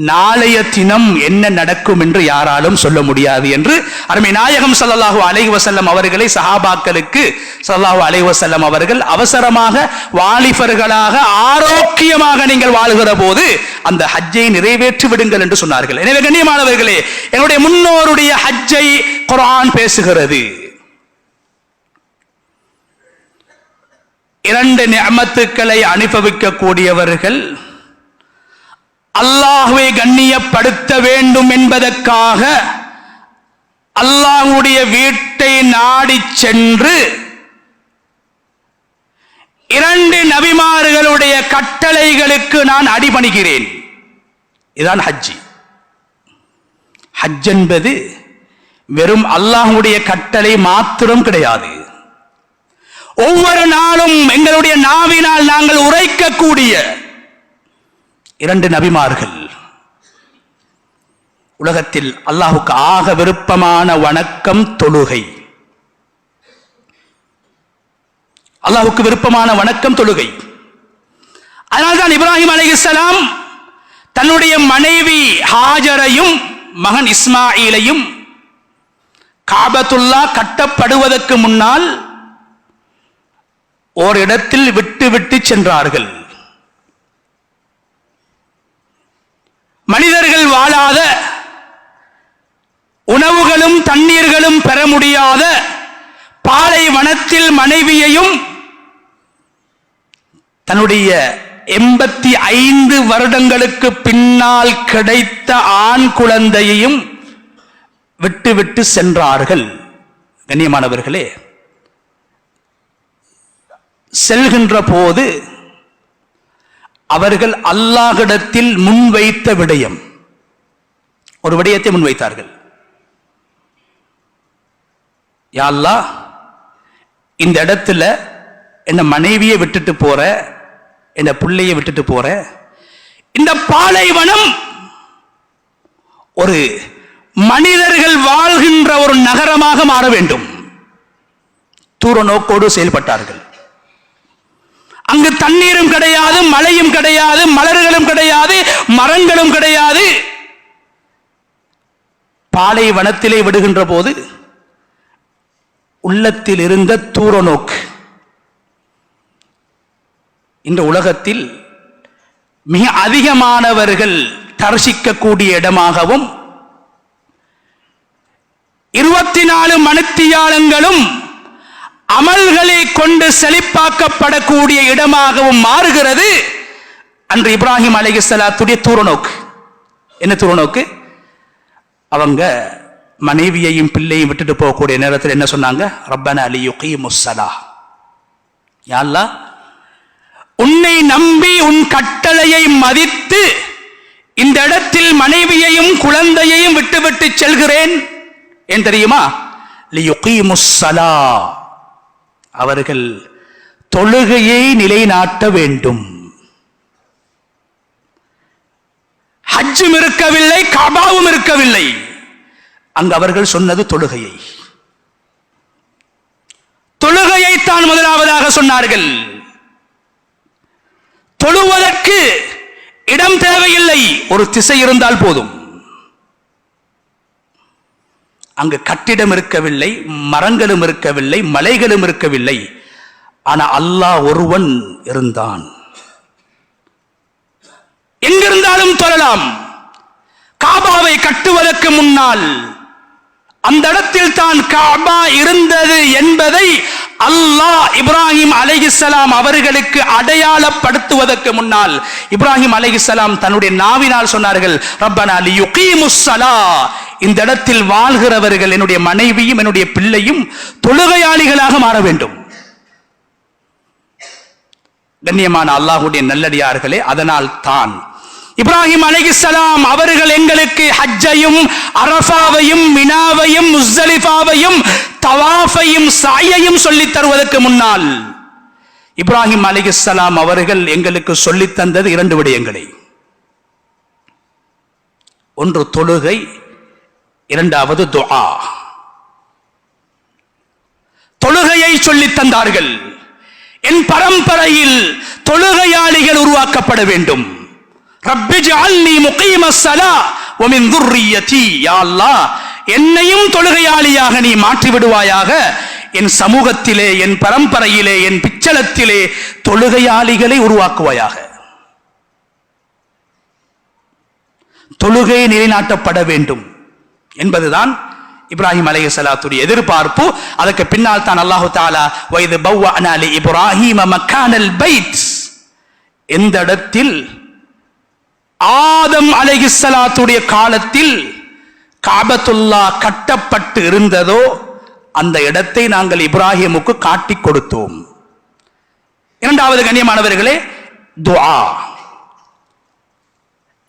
Speaker 2: நாளைய தினம் என்ன நடக்கும் என்று யாராலும் சொல்ல முடியாது என்று அருமை நாயகம் ஸல்லல்லாஹு அலைஹி வஸல்லம் அவர்களை சஹாபாக்களுக்கு ஸல்லல்லாஹு அலைஹி வஸல்லம் அவர்கள் அவசரமாக வாலிபர்களாக ஆரோக்கியமாக நீங்கள் வாழுகிற போது அந்த ஹஜ்ஜை நிறைவேற்றி விடுங்கள் என்று சொன்னார்கள். எனவே கண்ணியமானவர்களே, என்னுடைய முன்னோருடைய ஹஜ்ஜை குர்ஆன் பேசுகிறது. இரண்டு நிஅமத்துக்களை அனுபவிக்க கூடியவர்கள் அல்லாஹ்வை கண்ணியப்படுத்த வேண்டும் என்பதற்காக அல்லாஹ்வுடைய வீட்டை நாடி சென்று இரண்டு நபிமார்களுடைய கட்டளைகளுக்கு நான் அடிபணிகிறேன். இதுதான் ஹஜ்ஜி. ஹஜ் என்பது வெறும் அல்லாஹ்வுடைய கட்டளை மாத்திரம் கிடையாது. ஒவ்வொரு நாளும் எங்களுடைய நாவினால் நாங்கள் உரைக்கக்கூடிய இரண்டு நபிமார்கள். உலகத்தில் அல்லாஹுக்கு ஆக விருப்பமான வணக்கம் தொழுகை. அல்லாஹுக்கு விருப்பமான வணக்கம் தொழுகை. அதனால்தான் இப்ராஹிம் அலைஹிஸ்ஸலாம் தன்னுடைய மனைவி ஹாஜரையும் மகன் இஸ்மாயிலையும் காபத்துல்லா கட்டப்படுவதற்கு முன்னால் ஓரிடத்தில் விட்டு சென்றார்கள். மனிதர்கள் வாழாத, உணவுகளும் தண்ணீர்களும் பெற முடியாத பாலைவனத்தில் மனைவியையும் தன்னுடைய 85 வருடங்களுக்கு பின்னால் கிடைத்த ஆண் குழந்தையையும் விட்டு சென்றார்கள். கண்ணியமானவர்களே, செல்கின்ற போது அவர்கள் அல்லாஹ்விடத்தில் முன்வைத்த விடயம், ஒரு விடயத்தை முன்வைத்தார்கள். யா அல்லாஹ், இந்த இடத்துல என்ன மனைவியை விட்டுட்டு போற, என்ன பிள்ளையை விட்டுட்டு போற, இந்த பாலைவனம் ஒரு மனிதர்கள் வாழ்கின்ற ஒரு நகரமாக மாற வேண்டும். தூர நோக்கோடு செயல்பட்டார்கள். அங்கு தண்ணீரும் கிடையாது, மழையும் கிடையாது, மலர்களும் கிடையாது, மரங்களும் கிடையாது. பாலைவனத்திலே விடுகின்ற போது உள்ளத்தில் இருந்த தூர நோக்கு இந்த உலகத்தில் மிக அதிகமானவர்கள் தரிசிக்கக்கூடிய இடமாகவும் 24 மணித்தியாலங்களும் அமல்களை கொண்டு செழிப்பாக்கப்படக்கூடிய இடமாகவும் மாறுகிறது அன்று இப்ராஹிம் அலைஹிஸ்ஸலாத்துடைய தூரநோக்கு. என்ன தூரநோக்கு? அவங்க மனைவியையும் பிள்ளையும் விட்டுட்டு போகக்கூடிய நேரத்தில் என்ன சொன்னாங்க? ரப்பனா லியுகீமுஸ் ஸலாஹ், யா அல்லாஹ் உன்னை நம்பி உன் கட்டளையை மதித்து இந்த இடத்தில் மனைவியையும் குழந்தையையும் விட்டுவிட்டு செல்கிறேன். ஏன் தெரியுமா? லியுகீமுஸ் ஸலாஹ், அவர்கள் தொழுகையை நிலைநாட்ட வேண்டும். ஹஜ்ஜும் இருக்கவில்லை, கஅபாவும் இருக்கவில்லை, அங்கு அவர்கள் சொன்னது தொழுகையை. தொழுகையை தான் முதலாவதாக சொன்னார்கள். தொழுவதற்கு இடம் தேவையில்லை, ஒரு திசை இருந்தால் போதும். அங்கு கட்டிடம் இருக்கவில்லை, மரங்களும் இருக்கவில்லை, மலைகளும் இருக்கவில்லை, ஆனா அல்லாஹ் ஒருவன் இருந்தான். எங்கிருந்தாலும் தொழலாம். காபாவை கட்டுவதற்கு முன்னால் அந்த இடத்தில் தான் காபா இருந்தது என்பதை அல்லாஹ் இப்ராஹிம் அலைஹிஸ்ஸலாம் அவர்களுக்கு அடையாளப்படுத்துவதற்கு முன்னால் இப்ராஹிம் அலைஹிஸ்ஸலாம் தன்னுடைய நாவினால் சொன்னார்கள், ரப்பனா லியுகீமுஸ் ஸலாஹ், இந்த இடத்தில் வாழ்கிறவர்கள் என்னுடைய மனைவியும் என்னுடைய பிள்ளையும் தொழுகையாளிகளாக மாற வேண்டும். கண்ணியமான அல்லாஹ்வுடைய நல்லடியார்களே, அதனால் தான் இப்ராஹிம் அலைஹிஸ்ஸலாம் அவர்கள் எங்களுக்கு ஹஜ்ஜையும் அரஃபாவையும் மினாவையும் முஸ்தலிஃபாவையும் தவாஃபையும் சஅயையும் சொல்லித் தருவதற்கு முன்னால் இப்ராஹிம் அலைஹிஸ்ஸலாம் அவர்கள் எங்களுக்கு சொல்லித் தந்தது இரண்டு விடயங்களை. ஒன்று தொழுகை, இரண்டாவது துஆ. தொழுகையை சொல்லித் தந்தார்கள். என் பரம்பரையில் தொழுகையாளிகள் உருவாக்கப்பட வேண்டும். ரப்பி ஜஅல்னி முகீமஸ் ஸலாஹ் வ மின் ذُرِّيَّتِي, யா அல்லாஹ் என்னையும் தொழுகையாளியாக நீ மாற்றி விடுவாயாக. என் சமூகத்திலே, என் பரம்பரையிலே, என் பிச்சலத்திலே தொழுகையாளிகளை உருவாக்குவாயாக. தொழுகை நிலைநாட்டப்பட வேண்டும் என்பதுதான் இப்ராஹிம் அலைஹிஸ்ஸலாத்துடைய எதிர்பார்ப்பு. அதற்கு பின்னால் தான் அல்லாஹ் தஆலா வைது பவ்வஅனா லி இப்ராஹீம மக்கானல் பைத், எந்த இடத்தில் ஆதம் அலைஹிஸ்ஸலாத்துடைய காலத்தில் காபத்துல்லா கட்டப்பட்டு இருந்ததோ அந்த இடத்தை நாங்கள் இப்ராஹிமுக்கு காட்டிக் கொடுத்தோம். இரண்டாவது கண்ணியமானவர்களே, துஆ.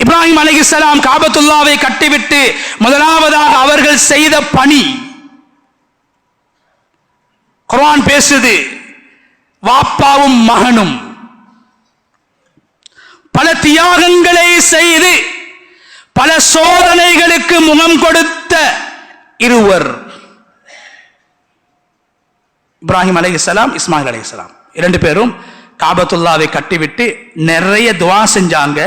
Speaker 2: இப்ராஹிம் அலைஹிஸ்ஸலாம் காபத்துல்லாவை கட்டிவிட்டு முதலாவதாக அவர்கள் செய்த பணி, குர்ஆன் பேசுது, வாப்பாவும் மகனும் பல தியாகங்களை செய்து பல சோதனைகளுக்கு முகம் கொடுத்த இருவர், இப்ராஹிம் அலைஹிஸ்ஸலாம், இஸ்மாயில் அலைஹிஸ்ஸலாம். இரண்டு பேரும் காபத்துல்லாவை கட்டிவிட்டு நிறைய துஆ செஞ்சாங்க,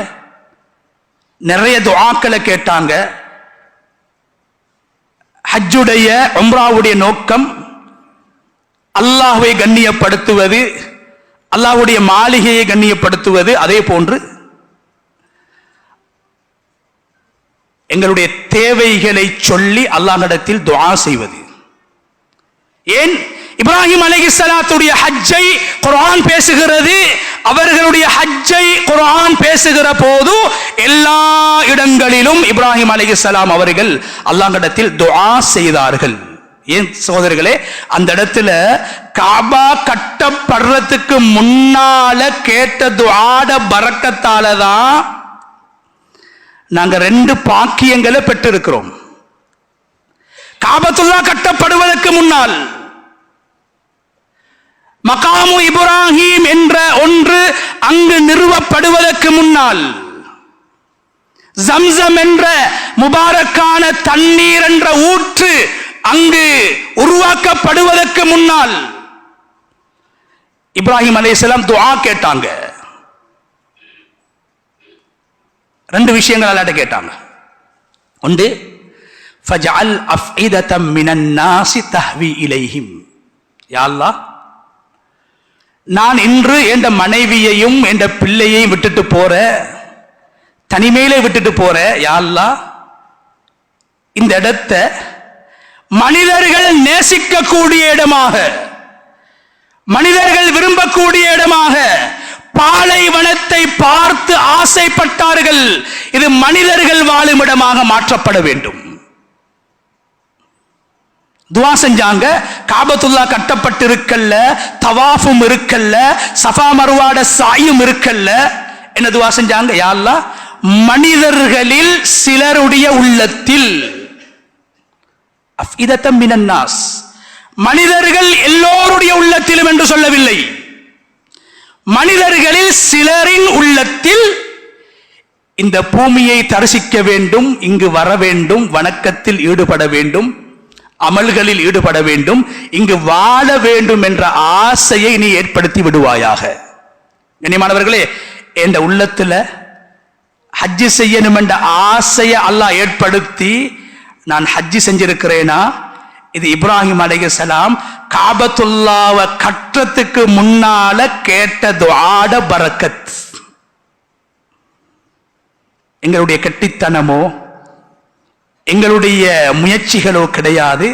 Speaker 2: நிறைய துஆக்களை கேட்டாங்க. ஹஜ்ஜுடைய உம்ராவுடைய நோக்கம் அல்லாஹ்வை கண்ணியப்படுத்துவது, அல்லாஹ்வுடைய மாளிகையை கண்ணியப்படுத்துவது. அதே போன்று எங்களுடைய தேவைகளை சொல்லி அல்லாஹ்விடத்தில் துஆ செய்வது. ஏன்? இப்ராஹிம் அலைஹிஸ்ஸலாத்துடைய ஹஜ்ஜை குர்ஆன் பேசுகிறது. அவர்களுடைய ஹஜ்ஜை குர்ஆன் பேசுகிற போது எல்லா இடங்களிலும் இப்ராஹிம் அலைஹிஸ்ஸலாம் அவர்கள் அல்லாஹ்விடத்தில் துஆ செய்தார்கள். ஏன் சகோதரர்களே, அந்த இடத்துல காபா கட்டப்படுறதுக்கு முன்னால கேட்ட துஆட பரக்கத்தால தான் நாங்க ரெண்டு பாக்கியங்களை பெற்றிருக்கிறோம். காபத்துல்லா கட்டப்படுவதற்கு முன்னால் மகாமு இப்ராஹிம் என்ற ஒன்று அங்கு நிறுவப்படுவதற்கு முன்னால், ஜம்சம் என்ற முபாரக்கான தண்ணீர் என்ற ஊற்று அங்கு உருவாக்கப்படுவதற்கு முன்னால் இப்ராஹிம் அலைஹிஸ்ஸலாம் துஆ கேட்டாங்க. ரெண்டு விஷயங்கள் அல்லாஹ்ட்ட கேட்டாங்க. ஒன்று, ஃபஜஅல் அஃஇததம் மினன் நாஸி தஹ்வி இலைஹிம், யா அல்லாஹ் நான் இன்று என்ற மனைவியையும் என்ற பிள்ளையையும் விட்டுட்டு போற, தனிமையிலே விட்டுட்டு போற, யா அல்லாஹ் இந்த இடத்தை மனிதர்கள் நேசிக்கக்கூடிய இடமாக, மனிதர்கள் விரும்பக்கூடிய இடமாக, பாலைவனத்தை பார்த்து ஆசைப்பட்டார்கள், இது மனிதர்கள் வாழும் இடமாக மாற்றப்பட வேண்டும். துவா செஞ்சாங்க. காபத்துல்லா கட்டப்பட்டிருக்கல்ல, தவாஃபும் இருக்கல்ல, சஃபா மர்வாட சாயும் இருக்கல்ல. என்ன துவா செஞ்சாங்க? யா அல்லாஹ், மனிதர்களில் சிலருடைய உள்ளத்தில், அஃபிதத்தம் மினன் நாஸ், மனிதர்கள் எல்லோருடைய உள்ளத்திலும் என்று சொல்லவில்லை, மனிதர்களில் சிலரின் உள்ளத்தில் இந்த பூமியை தரிசிக்க வேண்டும், இங்கு வர வேண்டும், வணக்கத்தில் ஈடுபட வேண்டும், அமல்களில் ஈடுபட வேண்டும், இங்கு வாழ வேண்டும் என்ற ஆசையை நீ ஏற்படுத்தி விடுவாயாக. கண்ணியமானவர்களே, என்ற உள்ளத்துல ஹஜ்ஜி செய்யணும் என்ற ஆசையை அல்லாஹ் ஏற்படுத்தி நான் ஹஜ்ஜி செஞ்சிருக்கிறேனா? இது இப்ராஹிம் அலைஹிஸ்ஸலாம் காபத்துல்லாவை கற்றத்துக்கு முன்னால கேட்ட துஆட பரக்கத். எங்களுடைய கெட்டித்தனமோ எங்களுடைய முயற்சிகளோ கிடையாது.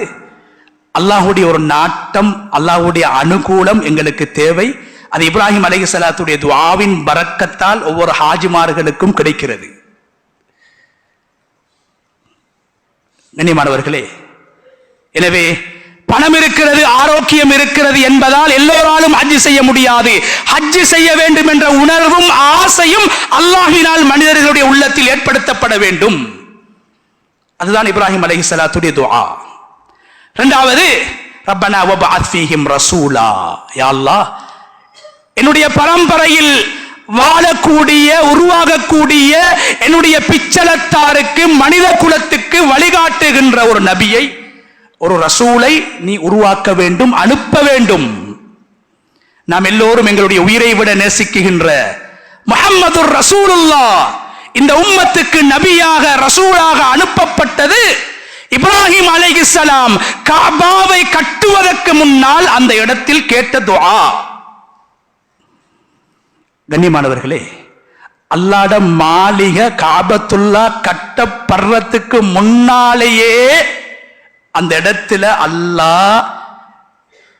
Speaker 2: அல்லாஹ்வுடைய ஒரு நாட்டம், அல்லாஹ்வுடைய அனுகூலம் எங்களுக்கு தேவை. அது இப்ராஹிம் அலைஹிஸ்ஸலாத்துடைய துஆவின் பரக்கத்தால் ஒவ்வொரு ஹாஜிமார்களுக்கும் கிடைக்கிறது. கண்ணியமானவர்களே, எனவே பணம் இருக்கிறது, ஆரோக்கியம் இருக்கிறது என்பதால் எல்லோராலும் ஹஜ் செய்ய முடியாது. ஹஜ் செய்ய வேண்டும் என்ற உணர்வும் ஆசையும் அல்லாஹ்வினால் மனிதர்களுடைய உள்ளத்தில் ஏற்படுத்தப்பட வேண்டும். அதுதான் இப்ராஹிம் அலைஹிஸ்ஸலாத்துடைய துஆ. இரண்டாவது, ரப்பனா வபஅத் ஃபீஹிம் ரசூலா, யா அல்லாஹ், என்னுடைய பரம்பரையில் வாழக்கூடிய உருவாகக்கூடிய என்னுடைய பிச்சலத்தாருக்கு, மனித குலத்துக்கு வழிகாட்டுகின்ற ஒரு நபியை, ஒரு ரசூலை நீ உருவாக்க வேண்டும், அனுப்ப வேண்டும். நாம் எல்லோரும் எங்களுடைய உயிரை விட நேசிக்குகின்ற முஹம்மதுர் ரசூலுல்லாஹ் இந்த உம்மத்துக்கு நபியாக ரசூலாக அனுப்பப்பட்டது. இப்ராஹிம் அலைஹிஸ்ஸலாம் காபாவை கட்டுவதற்கு முன்னால் அந்த இடத்தில் கேட்ட துஆ. கண்ணியமானவர்களே, அல்லாஹ்ட மாளிகை காபத்துல்லா கட்டப்படுறதுக்கு முன்னாலேயே அந்த இடத்துல அல்லாஹ்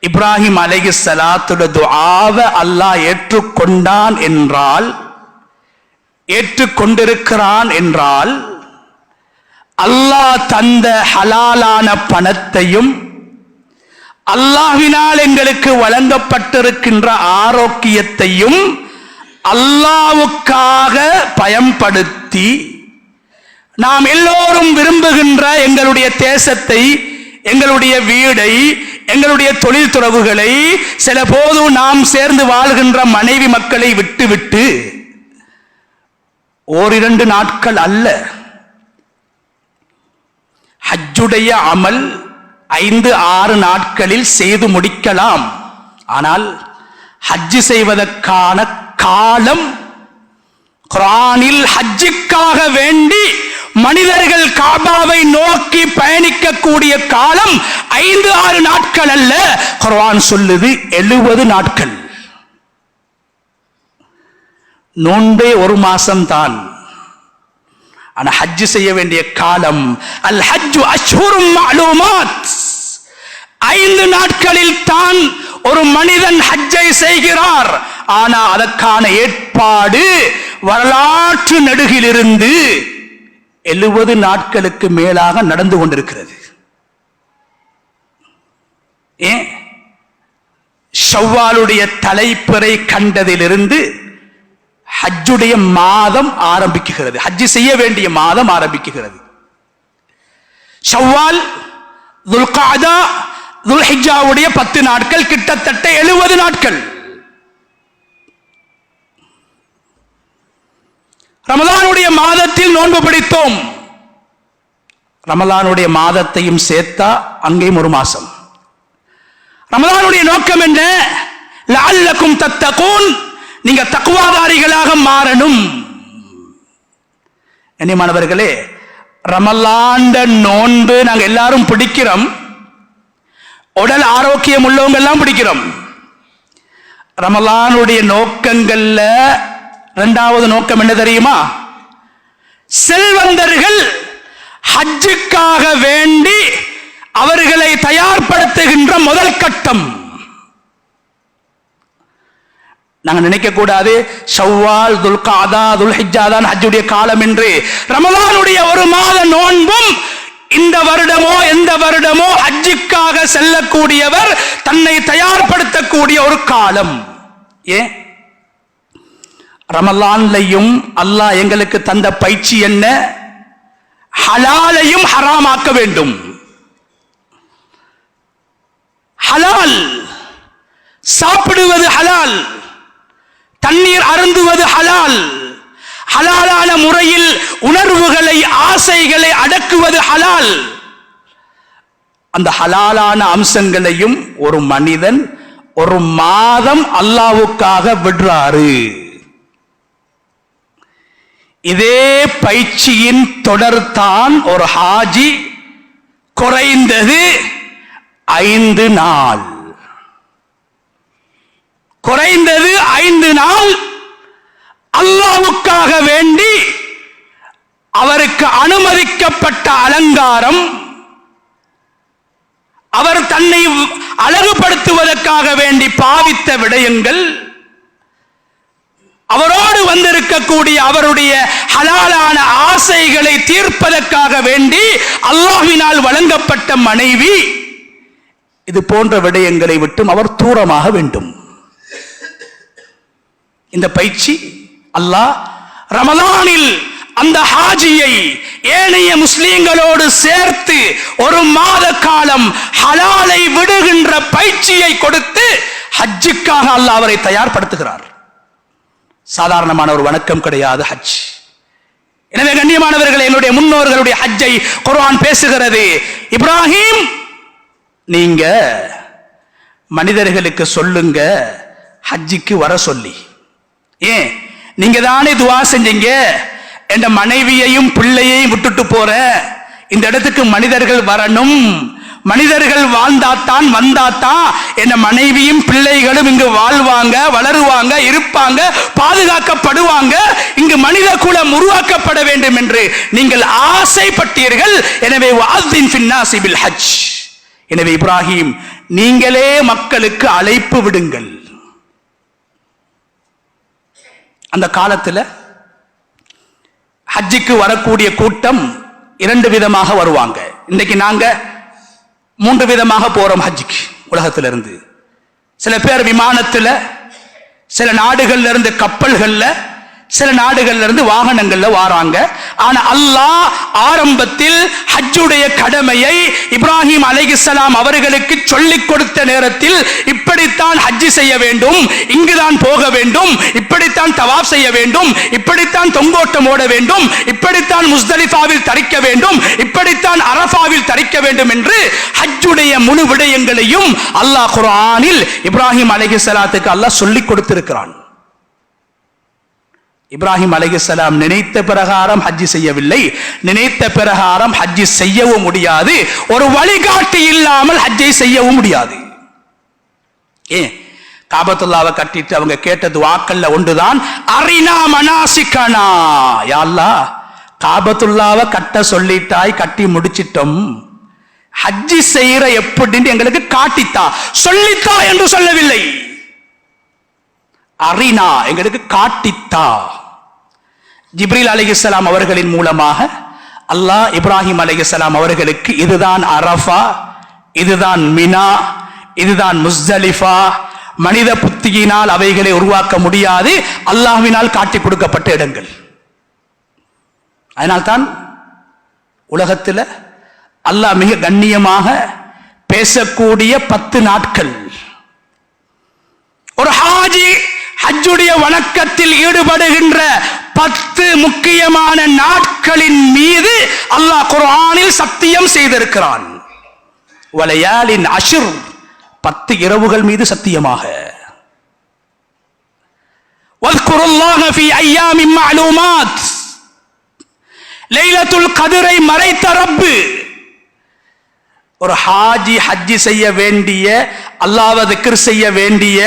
Speaker 2: இப்ராஹிம் அலைஹிஸ்ஸலாத்துடைய துஆவை அல்லாஹ் ஏற்றுக்கொண்டான் என்றால், ஏற்றுக்கொண்டிருக்கிறான் என்றால், அல்லாஹ் தந்த ஹலாலான பணத்தையும் அல்லாஹ்வினால் எங்களுக்கு வழங்கப்பட்டிருக்கின்ற ஆரோக்கியத்தையும் அல்லாஹ்வுக்காக பயன்படுத்தி நாம் எல்லோரும் விரும்புகின்ற எங்களுடைய தேசத்தை, எங்களுடைய வீடை, எங்களுடைய தொழில் துறவுகளை, சில போது நாம் சேர்ந்து வாழ்கின்ற மனைவி மக்களை விட்டுவிட்டு ஓரிரண்டு நாட்கள் அல்ல, ஹஜ்ஜுடைய அமல் 5-6 நாட்களில் செய்து முடிக்கலாம். ஆனால் ஹஜ் செய்வதற்கான காலம், குர்ஆனில் ஹஜ்ஜுக்காக வேண்டி மனிதர்கள் காபாவை நோக்கி பயணிக்கக்கூடிய காலம் 5-6 நாட்கள் அல்ல, குர்ஆன் சொல்லுது 70 நாட்கள். நோன்பே 1 மாசம் தான். ஆனா ஹஜ் செய்ய வேண்டிய காலம், அல் ஹஜ்ஜு அஷ்ஹுரும் மஅலூமாத், 5 நாட்களில் தான் ஒரு மனிதன் ஹஜ்ஜை செய்கிறார். ஆனா அதற்கான ஏற்பாடு வரலாற்று நெடுகிலிருந்து 70 நாட்களுக்கு மேலாக நடந்து கொண்டிருக்கிறது. ஏன்? ஷவ்வாலுடைய தலைப்பிறை கண்டதிலிருந்து ஹஜ்ஜுடைய மாதம் ஆரம்பிக்குகிறது, ஹஜ் செய்ய வேண்டிய மாதம் ஆரம்பிக்குகிறது. ஷவ்வால், துல்காதா, துல்ஹிஜ்ஜாவுடைய 10 நாட்கள், கிட்டத்தட்ட 70 நாட்கள். ரமலானுடைய மாதத்தில் நோன்பு பிடித்தோம். ரமலானுடைய மாதத்தையும் சேர்த்தா அங்கேயும் 1 மாசம். ரமலானுடைய நோக்கம் என்ன? லஅல்லக்கும் தத்தகூன், நீங்க தக்வாதாரிகளாக மாறணும். கண்ணியமானவர்களே, ரமலான் நோன்பு நாங்க எல்லாரும் பிடிக்கிறோம், உடல் ஆரோக்கியம் உள்ளவங்க எல்லாம் பிடிக்கிறோம். ரமலானுடைய நோக்கங்கள்ல 2வது நோக்கம் என்ன தெரியுமா? செல்வந்தர்கள் ஹஜ்ஜுக்காக வேண்டி அவர்களை தயார்படுத்துகின்ற முதல் கட்டம். நாங்க நினைக்க கூடாது ஷவ்வால், துல்காதா, துல்ஹிஜ்ஜா தான் ஹஜ்ஜுடைய காலம் என்று. ரமலானுடைய 1 மாத நோன்பும் இந்த வருடமோ எந்த வருடமோ ஹஜ்ஜுக்காக செல்லக்கூடியவர் தன்னை தயார்படுத்தக்கூடிய ஒரு காலம். ஏன் ரமலான்லையும் அல்லாஹ் எங்களுக்கு தந்த பயிற்சி என்ன? ஹலாலையும் ஹராமாக்க வேண்டும். ஹலால் சாப்பிடுவது ஹலால், தண்ணீர் அருந்துவது ஹலால், ஹலாலான முறையில் உணர்வுகளை ஆசைகளை அடக்குவது ஹலால். அந்த ஹலாலான அம்சங்களையும் ஒரு மனிதன் ஒரு மாதம் அல்லாஹ்வுக்காக விடுறாரு. இதே பயிற்சியின் தொடர்தான் ஒரு ஹாஜி குறைந்தது 5 நாள், குறைந்தது 5 நாள் அல்லாஹ்வுக்காக வேண்டி அவருக்கு அனுமதிக்கப்பட்ட அலங்காரம், அவர் தன்னை அழகுபடுத்துவதற்காக வேண்டி பாவித்த விடயங்கள், அவரோடு வந்திருக்கக்கூடிய அவருடைய ஹலாலான ஆசைகளை தீர்ப்பதற்காக வேண்டி அல்லாஹ்வினால் வழங்கப்பட்ட மனைவி, இது போன்ற விடயங்களை விட்டும் அவர் தூரமாக வேண்டும். இந்த பயிற்சி அல்லாஹ் ரமலானில் அந்த ஹாஜியை ஏனைய முஸ்லிம்களோடு சேர்த்து ஒரு மாத காலம் ஹலாலை விடுகின்ற பயிற்சியை கொடுத்து ஹஜ்ஜுக்காக அல்லாஹ் அவரை தயார்படுத்துகிறார். சாதாரணமான ஒரு வணக்கம் கிடையாது ஹஜ். எனவே கண்ணியமானவர்களே, என்னுடைய முன்னோர்களுடைய ஹஜ்ஜை குர்ஆன் பேசுகிறது. இப்ராஹிம், நீங்க மனிதர்களுக்கு சொல்லுங்க ஹஜ்ஜுக்கு வர சொல்லி. ஏன்? நீங்க தானே துவா செஞ்சீங்க, என்ற மனைவியையும் பிள்ளையையும் விட்டுட்டு போற, இந்த இடத்துக்கு மனிதர்கள் வரணும், மனிதர்கள் வாழ்ந்தாத்தான் வந்தாத்தான் என் மனைவியும் பிள்ளைகளும் இங்கு வாழ்வாங்க, வளருவாங்க, இருப்பாங்க, பாதுகாக்கப்படுவாங்க, இங்கு மனித குலம் உருவாக்கப்பட வேண்டும் என்று நீங்கள் ஆசைப்பட்டீர்கள். எனவே வஅذின் ஃபின்னாஸி பில் ஹஜ். எனவே இப்ராஹிம், நீங்களே மக்களுக்கு அழைப்பு விடுங்கள். அந்த காலத்தில் ஹஜ்ஜுக்கு வரக்கூடிய கூட்டம் 2 விதமாக வருவாங்க. இன்னைக்கு நாங்க 3 விதமாக போறோம் ஹஜ்ஜுக்கு உலகத்திலிருந்து. சில பேர் விமானத்தில், சில நாடுகள்ல இருந்து கப்பல்கள்ல, சில நாடுகள்ல இருந்து வாகனங்கள்ல வாராங்க. ஆனா அல்லாஹ் ஆரம்பத்தில் ஹஜ்ஜுடைய கடமையை இப்ராஹிம் அலைஹிஸ்ஸலாம் அவர்களுக்கு சொல்லிக் கொடுத்த நேரத்தில், இப்படித்தான் ஹஜ்ஜி செய்ய வேண்டும், இங்குதான் போக வேண்டும், இப்படித்தான் தவாப் செய்ய வேண்டும், இப்படித்தான் தொங்கோட்டம் ஓட வேண்டும், இப்படித்தான் முஸ்தலிஃபாவில் தரிக்க வேண்டும், இப்படித்தான் அரஃபாவில் தரிக்க வேண்டும் என்று ஹஜ்ஜுடைய முழு விடயங்களையும் அல்லாஹ் குர்ஆனில் இப்ராஹிம் அலைஹிஸ்ஸலாத்துக்கு அல்லாஹ் சொல்லிக் கொடுத்திருக்கிறான். இப்ராஹிம் அலைஹிஸ்ஸலாம் நினைத்த பிரகாரம் ஹஜ்ஜி செய்யவில்லை, நினைத்த பிரகாரம் ஹஜ்ஜி செய்யவும் முடியாது, ஒரு வழிகாட்டி இல்லாமல் ஹஜ்ஜை செய்யவும் முடியாது. ஏன்? காபத்துல்லாவை கட்டிட்டு அவங்க கேட்ட துஆக்கள்ல ஒன்றுதான் அரினா மனாசிகனா. யா அல்லாஹ், காபத்துல்லாவை கட்ட சொல்லிட்டாய், கட்டி முடிச்சிட்டோம், ஹஜ்ஜி செய்யற எப்படின்னு எங்களுக்கு காட்டித்தா, சொல்லித்தா என்று சொல்லவில்லை, அரினா எங்களுக்கு காட்டித்தா. ஜிப்ரீல் அலைஹிஸ்ஸலாம் அவர்களின் மூலமாக அல்லாஹ் இப்ராஹிம் அலைஹிஸ்ஸலாம் அவர்களுக்கு இதுதான் அரஃபா, இதுதான் மினா, இதுதான் முஸ்தலிஃபா, மனித புத்தியினால் அவைகளை உருவாக்க முடியாது, அல்லாஹ்வினால் காட்டி கொடுக்கப்பட்ட இடங்கள். அதனால்தான் உலகத்தில் அல்லாஹ் மிக கண்ணியமாக பேசக்கூடிய 10 நாட்கள். ஒரு ஹாஜி ஹஜ்ஜுடைய வணக்கத்தில் ஈடுபடுகின்ற 10 முக்கியமான நாட்களின் மீது அல்லாஹ் குர்ஆனில் சத்தியம் செய்திருக்கிறான். வலயாலின் அஷ்ர், 10 இரவுகள் மீது சத்தியமாக. வஸ்குருல்லாஹ ஃபீ அய்யாமின் மஅலூமாத், லைலத்துல் கத்ரை மறைத்த ரப்பு. ஒரு ஹாஜி ஹஜ்ஜி செய்ய வேண்டிய, அல்லாஹ்வை திக்ர் செய்ய வேண்டிய,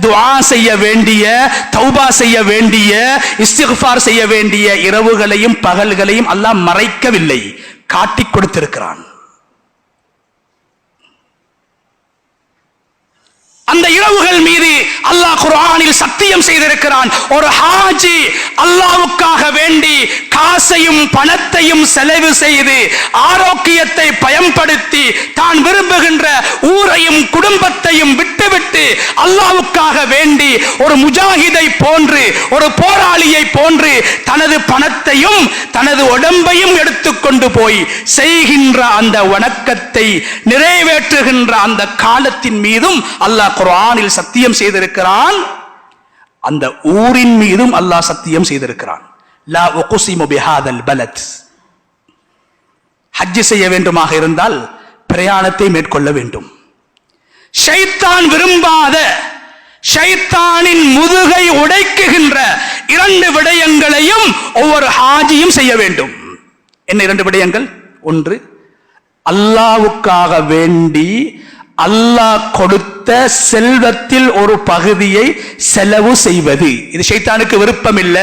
Speaker 2: துஆ செய்ய வேண்டிய, தௌபா செய்ய வேண்டிய, இஸ்திக்ஃபார் செய்ய வேண்டிய இரவுகளையும் பகல்களையும் அல்லாஹ் மறைக்கவில்லை, காட்டிக் கொடுத்திருக்கிறான். அந்த இரவுகள் மீது அல்லாஹ் குர்ஆனில் சத்தியம் செய்திருக்கிறான். ஒரு ஹாஜி அல்லாஹ்வுக்காக வேண்டி காசையும் பணத்தையும் செலவு செய்து ஆரோக்கியத்தை பயன்படுத்தி தான் விரும்புகின்ற ஊரையும் குடும்பத்தையும் விட்டுவிட்டு அல்லாஹ்வுக்காக வேண்டி ஒரு முஜாஹிதை போன்று ஒரு போராளியை போன்று தனது பணத்தையும் தனது உடம்பையும் எடுத்துக்கொண்டு போய் செய்கின்ற அந்த வணக்கத்தை நிறைவேற்றுகின்ற அந்த காலத்தின் மீதும் அல்லாஹ் குர்ஆனில் சத்தியம் செய்திருக்கிறான். அந்த ஊரின் மீதும் அல்லாஹ் சத்தியம் செய்திருக்கிறான். லா உக்ஸிமு பிஹாதல் பலத். ஹஜ் செய்ய வேண்டுமாக இருந்தால் பிரயாணத்தை மேற்கொள்ள வேண்டும். ஷைத்தான் விரும்பாத, ஷைத்தானின் முதுகை உடைக்குகின்ற 2 விடயங்களையும் ஒவ்வொரு ஹாஜியும் செய்ய வேண்டும். என்ன 2 விடயங்கள்? ஒன்று, அல்லாஹ்வுக்காக வேண்டி அல்லாஹ் கொடுத்த செல்வத்தில் ஒரு பகுதியை செலவு செய்வது. இது ஷைத்தானுக்கு விருப்பம் இல்ல.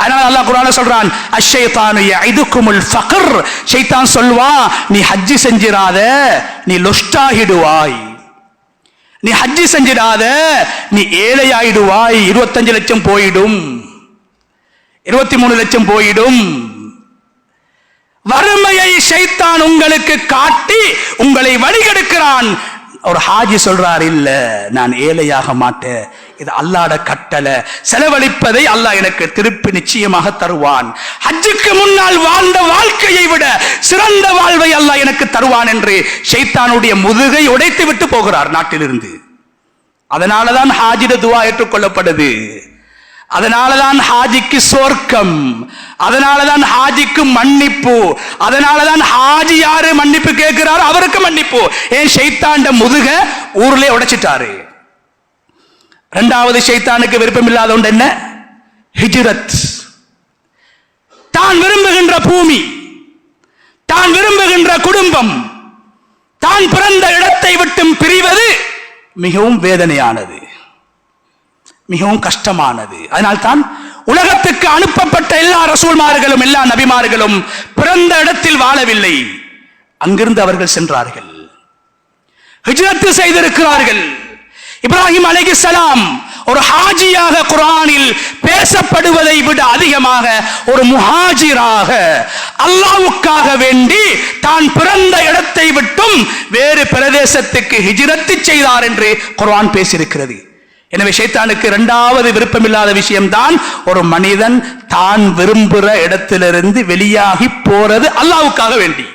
Speaker 2: அதனால அல்லாஹ் குர்ஆன்ல சொல்றான், அஷ்ஷைத்தானு யஇதுகுமுல் ஃபக்ர். ஷைத்தான் சொல்வான், நீ ஹஜ் செஞ்சிராத, நீ லொஸ்டாகிடுவாய். நீ ஹஜ் செஞ்சிடாத, நீ ஏழையாயிடுவாய். 25 லட்சம் போயிடும், 23 லட்சம் போயிடும். வறுமையை ஷைத்தான் உங்களுக்கு காட்டி உங்களை வழிகெடுக்கிறான். ஒரு ஹாஜி சொல்றார், இல்ல நான் ஏழையாக மாட்டேன், இது அல்லாஹ்வுடைய கட்டளை, செலவழிப்பதை அல்லாஹ் எனக்கு திருப்பி நிச்சயமாக தருவான். ஹஜ்ஜுக்கு முன்னால் வாழ்ந்த வாழ்க்கையை விட சிறந்த வாழ்வை அல்லாஹ் எனக்கு தருவான் என்று ஷைத்தானுடைய முதுகை உடைத்து விட்டு போகிறார் நாட்டிலிருந்து. அதனாலதான் ஹாஜிட துஆ ஏற்றுக்கொள்ளப்படுது. அதனாலதான் ஹாஜிக்கு சொர்க்கம், அதனாலதான் ஹாஜிக்கு மன்னிப்பு, அதனாலதான் ஹாஜி யாரு மன்னிப்பு கேட்கிறார் அவருக்கு மன்னிப்பு. ஏன்? ஷைத்தாண்ட முதுக ஊர்ல உடைச்சிட்டாரு. 2வது ஷைத்தானுக்கு விருப்பம் இல்லாத ஒன்று என்ன? ஹிஜ்ரத். தான் விரும்புகின்ற பூமி, தான் விரும்புகின்ற குடும்பம், தான் பிறந்த இடத்தை விட்டு பிரிவது மிகவும் வேதனையானது, மிகவும் கஷ்டமானது. அதனால்தான் உலகத்துக்கு அனுப்பப்பட்ட எல்லா ரசூல்மார்களும் எல்லா நபிமார்களும் பிறந்த இடத்தில் வாழவில்லை, அங்கிருந்து அவர்கள் சென்றார்கள், ஹிஜ்ரத் செய்திருக்கிறார்கள். இப்ராஹிம் அலைஹிஸ்ஸலாம் ஒரு ஹாஜியாக குர்ஆனில் பேசப்படுவதை விட அதிகமாக ஒரு முஹாஜிராக அல்லாஹ்வுக்காக வேண்டி தான் பிறந்த இடத்தை விட்டும் வேறு பிரதேசத்துக்கு ஹிஜ்ரத் செய்தார் என்று குர்ஆன் பேசியிருக்கிறது. எனவே ஷைத்தானுக்கு 2வது விருப்பமில்லாத விஷயம்தான் ஒரு மனிதன் தான் விரும்புகிற இடத்திலிருந்து வெளியாகி போறது அல்லாஹ்வுக்காக வேண்டி.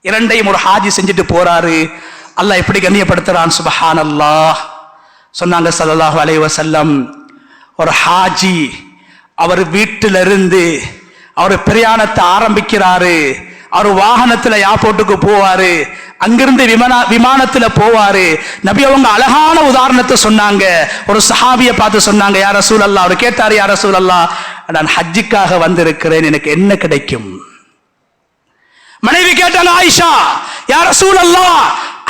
Speaker 2: 2ஐயும் ஒரு ஹாஜி செஞ்சுட்டு போறாரு. அல்லாஹ் எப்படி கண்ணியப்படுத்துறான், சுப்ஹானல்லாஹ். சொன்னாங்க ஸல்லல்லாஹு அலைஹி வஸல்லம், ஒரு ஹாஜி அவர் வீட்டிலிருந்து அவர் பிரயாணத்தை ஆரம்பிக்கிறாரு. அவர் வாகனத்துல ஏர்போர்ட்டுக்கு போவாரு, அங்கிருந்து விமானத்துல போவாரு. நபி அவங்க அழகான உதாரணத்தை சொன்னாங்க. ஒரு சஹாபியை பார்த்து சொன்னாங்க, யா ரசூலல்லாஹ். அவர் கேட்டாரு, யா ரசூலல்லாஹ், நான் ஹஜ்ஜுக்காக வந்திருக்கிறேன், எனக்கு என்ன கிடைக்கும்? மனைவி கேட்டாங்க, ஆயிஷா, யா ரசூலல்லாஹ்,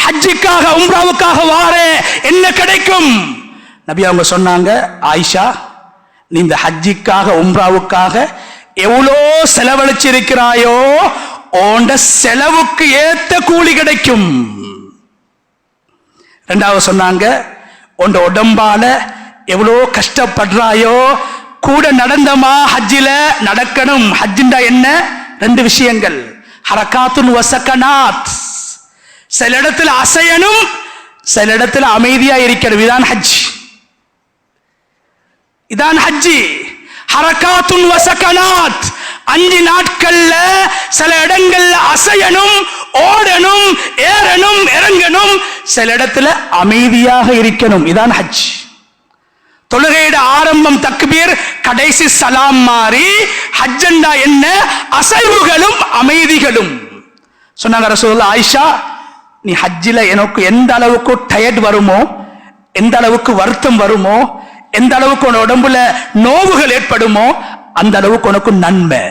Speaker 2: ஹஜ்ஜுக்காக உம்ராவுக்காக வாரேன், என்ன கிடைக்கும்? நபி அவங்க சொன்னாங்க, ஆயிஷா, நீ இந்த ஹஜ்ஜுக்காக உம்ராவுக்காக எவ்வளோ செலவழிச்சிருக்கிறாயோ ஓண்ட செலவுக்கு ஏத்த கூலி கிடைக்கும். 2வது சொன்னாங்க, உண்ட உடம்பால எவ்வளோ கஷ்டப்படுறாயோ கூட நடந்தமா ஹஜ்ஜில நடக்கணும். ஹஜ்ஜிண்டா என்ன? 2 விஷயங்கள், ஹரகாத்துன் வசகனாத். சில இடத்துல அசையணும், சில இடத்துல அமைதியா இருக்கணும். இதான் ஹஜ், இதான் ஹஜ்ஜி. ஹரகாத்துன் வசகனாத். 5 நாட்கள்ல சில இடங்கள்ல அசையணும், ஓடணும், ஏறணும், இறங்கணும், சில இடத்துல அமைதியாக இருக்கணும். இதான் ஹஜ். தொழுகையோட ஆரம்பம் தக்பீர், கடைசி சலாம் மாறி ஹஜ்ஜண்டா என்ன? அசைவுகளும் அமைதிகளும். சொன்னாங்க ரசூலுல்லாஹ், ஆயிஷா, நீ ஹஜ்ஜில எனக்கு எந்த அளவுக்கு டயர்ட் வருமோ, எந்த அளவுக்கு வருத்தம் வருமோ, எந்த அளவுக்கு உன் உடம்புல நோவுகள் ஏற்படுமோ அந்த அளவுக்கு உனக்கு நன்மை.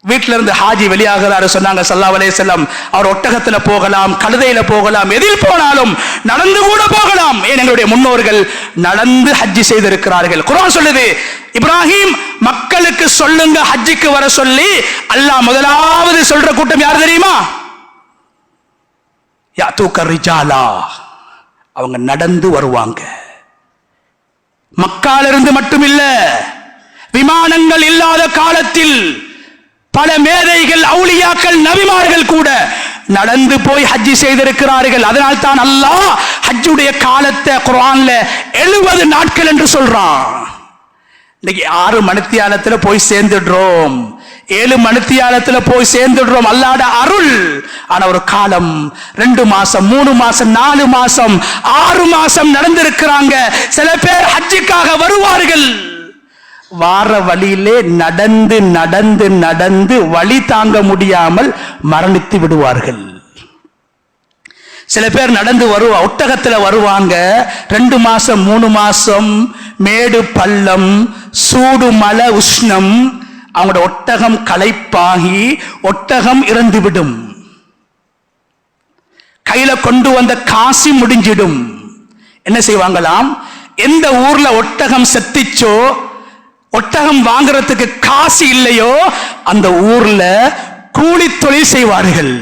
Speaker 2: வீட்டில இருந்து ஹாஜி வெளியாகிறாரு. சொன்னாங்க ஸல்லல்லாஹு அலைஹி வஸல்லம், அவர் ஒட்டகத்துல போகலாம், கழுதையில போகலாம், எதில் போனாலும் நடந்து கூட போகலாம். ஏன்? எங்களுடைய முன்னோர்கள் நடந்து ஹஜ்ஜி செய்திருக்கிறார்கள். குர்ஆன் சொல்லுது, இப்ராஹிம் மக்களுக்கு சொல்லுங்க ஹஜ்ஜிக்கு வர சொல்லி. அல்லாஹ் முதலாவது சொல்ற கூட்டம் யார் தெரியுமா? யாத்தூக ரிஜாலா. அவங்க நடந்து வருவாங்க. மக்காலிருந்து மட்டுமில்ல, விமானங்கள் இல்லாத காலத்தில் பல மேதைகள், அவுலியாக்கள், நபிமார்கள் கூட நடந்து போய் ஹஜ்ஜி செய்திருக்கிறார்கள். அதனால் தான் அல்லாஹ் ஹஜ்ஜுடைய காலத்தை குர்ஆன்ல 70 நாட்கள் என்று சொல்றான். இன்னைக்கு 6 மணித்தியாலத்துல போய் சேர்ந்துடுறோம், 7 மணித்தியாலத்துல போய் சேர்ந்துடுறோம், அல்லாஹ்வுடைய அருள். ஆனா ஒரு காலம் 2 மாசம், 3 மாசம், 4 மாசம், 6 மாசம் நடந்திருக்கிறாங்க. சில பேர் ஹஜ்ஜுக்காக வருவார்கள், வார வழியிலே நடந்து நடந்து நடந்து வழி தாங்க முடியாமல் மரணித்து விடுவார்கள். சில பேர் நடந்து ஒட்டகத்தில் வருவாங்க, 2 மாசம் 3 மாசம், மேடு பள்ளம், சூடு மலை உஷ்ணம், அவங்களோட ஒட்டகம் களைப்பாகி ஒட்டகம் இறந்துவிடும், கையில கொண்டு வந்த காசி முடிஞ்சிடும். என்ன செய்வாங்களாம், எந்த ஊர்ல ஒட்டகம் செத்திச்சோ, ஒட்டகம் வாங்குறதுக்கு காசு இல்லையோ, அந்த ஊர்ல கூலி தொழில் செய்வார்கள்.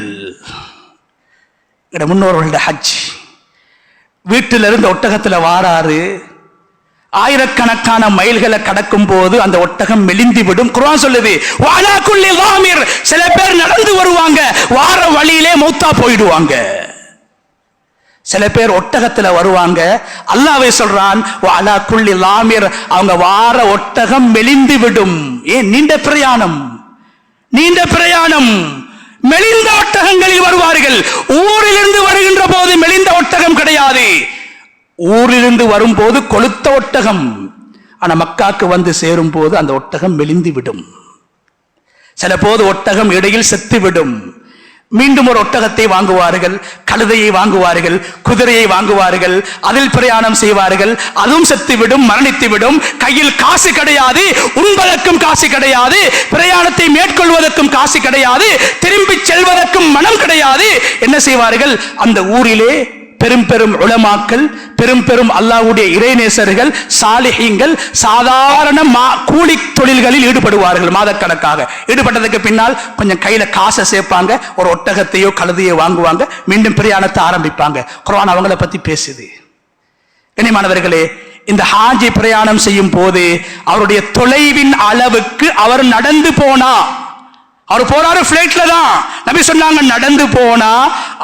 Speaker 2: முன்னோர்களுடைய ஹஜ், வீட்டில இருந்து ஒட்டகத்துல வாராரு, ஆயிரக்கணக்கான மைல்களை கடக்கும் போது அந்த ஒட்டகம் மெலிந்து விடும். குர்ஆன் சொல்லுது, வஅலா குல்லி லாமிர், சில பேர் நடந்து வருவாங்க, வார வழியிலே மௌத்தா போயிடுவாங்க. சில பேர் ஒட்டகத்துல வருவாங்க, அல்லாஹ்வே சொல்றான் வஅலா குல்லி லாமிர், அவங்க வார ஒட்டகம் மெலிந்து விடும். ஏன்? நீண்ட பிரயாணம், நீண்ட பிரயாணம். மெலிந்த ஒட்டகங்களில் வருவார்கள். ஊரிலிருந்து வருகின்ற போது மெலிந்த ஒட்டகம் கிடையாது, ஊரிலிருந்து வரும்போது கொளுத்த ஒட்டகம். ஆனா மக்காக்கு வந்து சேரும் போது அந்த ஒட்டகம் மெலிந்து விடும். சில போது ஒட்டகம் இடையில் செத்து விடும். மீண்டும் ஒரு ஒட்டகத்தை வாங்குவார்கள், கழுதையை வாங்குவார்கள், குதிரையை வாங்குவார்கள், அதில் பிரயாணம் செய்வார்கள், அதுவும் செத்துவிடும், மரணித்துவிடும். கையில் காசு கிடையாது, உண்பதற்கும் காசு கிடையாது, பிரயாணத்தை மேற்கொள்வதற்கும் காசு கிடையாது, திரும்பி செல்வதற்கும் மனம் கிடையாது. என்ன செய்வார்கள், அந்த ஊரிலே பெரும் பெரும் உலமாக்கள், பெரும் பெரும் அல்லாஹ்வுடைய இறைநேசர்கள், சாலிஹீன்கள் சாதாரண கூலி தொழில்களில் ஈடுபடுவார்கள். மாதக்கணக்காக ஈடுபட்டதுக்கு பின்னால் கொஞ்சம் கையில காசை சேர்ப்பாங்க, ஒரு ஒட்டகத்தையோ கழுதையோ வாங்குவாங்க, மீண்டும் பிரயாணத்தை ஆரம்பிப்பாங்க. குர்ஆன் அவங்கள பத்தி பேசுது. கண்ணியமானவர்களே, இந்த ஹாஜி பிரயாணம் செய்யும் போது அவருடைய தொலைவின் அளவுக்கு அவர் நடந்து போனா, அவர் போறாரு பிளைட்ல தான், நபி சொன்னாங்க நடந்து போனா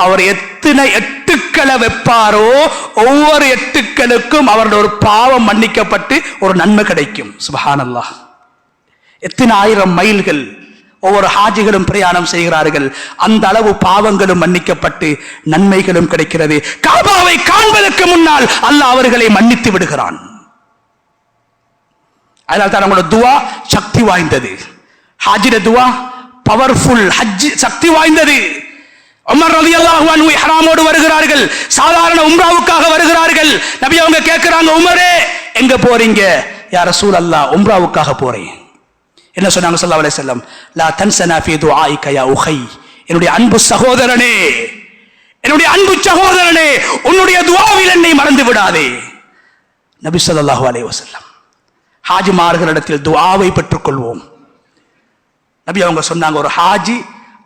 Speaker 2: அவர் எத்தனை எட்டுக்களை வைப்பாரோ, ஒவ்வொரு எட்டுக்களுக்கும் அவருடைய ஒரு பாவம் மன்னிக்கப்பட்டு ஒரு நன்மை கிடைக்கும். சுப்ஹானல்லாஹ். எத்தனை ஆயிரம் மைல்கள் ஒவ்வொரு ஹாஜிகளும் பிரயாணம் செய்கிறார்கள், அந்த அளவு பாவங்களும் மன்னிக்கப்பட்டு நன்மைகளும் கிடைக்கிறது. காபாவை காண்பதற்கு முன்னால் அல்லாஹ் அவர்களை மன்னித்து விடுகிறான். அதனால் தான் அவங்களோட துவா சக்தி வாய்ந்தது. ஹாஜிட துவா பவர்ஃபுல், ஹஜ் சக்தி வாய்ந்தது. உமர் ரலியல்லாஹு அன்ஹு இஹ்ராமோடு வருகிறார்கள், சாதாரண உம்ராவுக்காக வருகிறார்கள். நபி அவங்க கேட்கிறாங்க, உமரே எங்க போறீங்க? யா ரசூலல்லாஹ், உம்ராவுக்காக போறேன். என்ன சொன்னாங்க ஸல்லல்லாஹு அலைஹி வஸல்லம்? லா தன்சனா ஃபீ துஆஇக யா உஹை, என்னுடைய அன்பு சகோதரனே, என்னுடைய அன்பு சகோதரனே, உன்னுடைய துஆவில் என்னை மறந்து விடாதே. நபி ஸல்லல்லாஹு அலைஹி வஸல்லம் ஹாஜிமார்களிடத்தில் துஆவை பெற்றுக்கொள்வோம். நபி அவங்க சொன்னாங்க, ஒரு ஹாஜி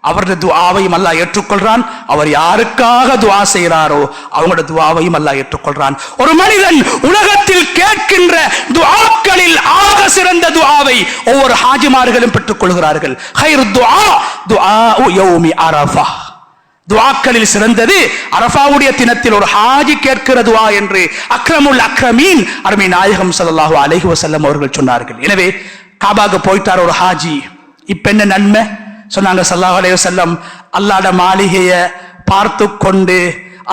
Speaker 2: அவருடைய துஆவையும் அல்லாஹ் ஏற்றுக்கொள்றான், அவர் யாருக்காக துஆ செய்கிறாரோ அவங்களோட துஆவையும் அல்லாஹ் ஏற்றுக்கொள்றான். ஒரு மனிதன் உலகத்தில் கேட்கின்ற துஆக்களில் ஆக சிறந்த துஆவை ஒவ்வொரு ஹாஜிமார்களும் பெற்றுக் கொள்கிறார்கள். ஹைரு துஆ துஆஉ யௌமி அரஃபா, துஆக்களில் சிறந்தது அரஃபாவுடைய தினத்தில் ஒரு ஹாஜி கேட்கிற துஆ என்று அக்ரமுல் அக்ரமீன் அருமை நாயகம் ஸல்லல்லாஹு அலைஹி வஸல்லம் அவர்கள் சொன்னார்கள். எனவே காபாக்கு போயிட்டார் ஒரு ஹாஜி, இப்ப என்ன நன்மை சொன்னாங்க ஸல்லல்லாஹு அலைஹி வஸல்லம்? அல்லாஹ்வுடைய மாளிகையை பார்த்து கொண்டு,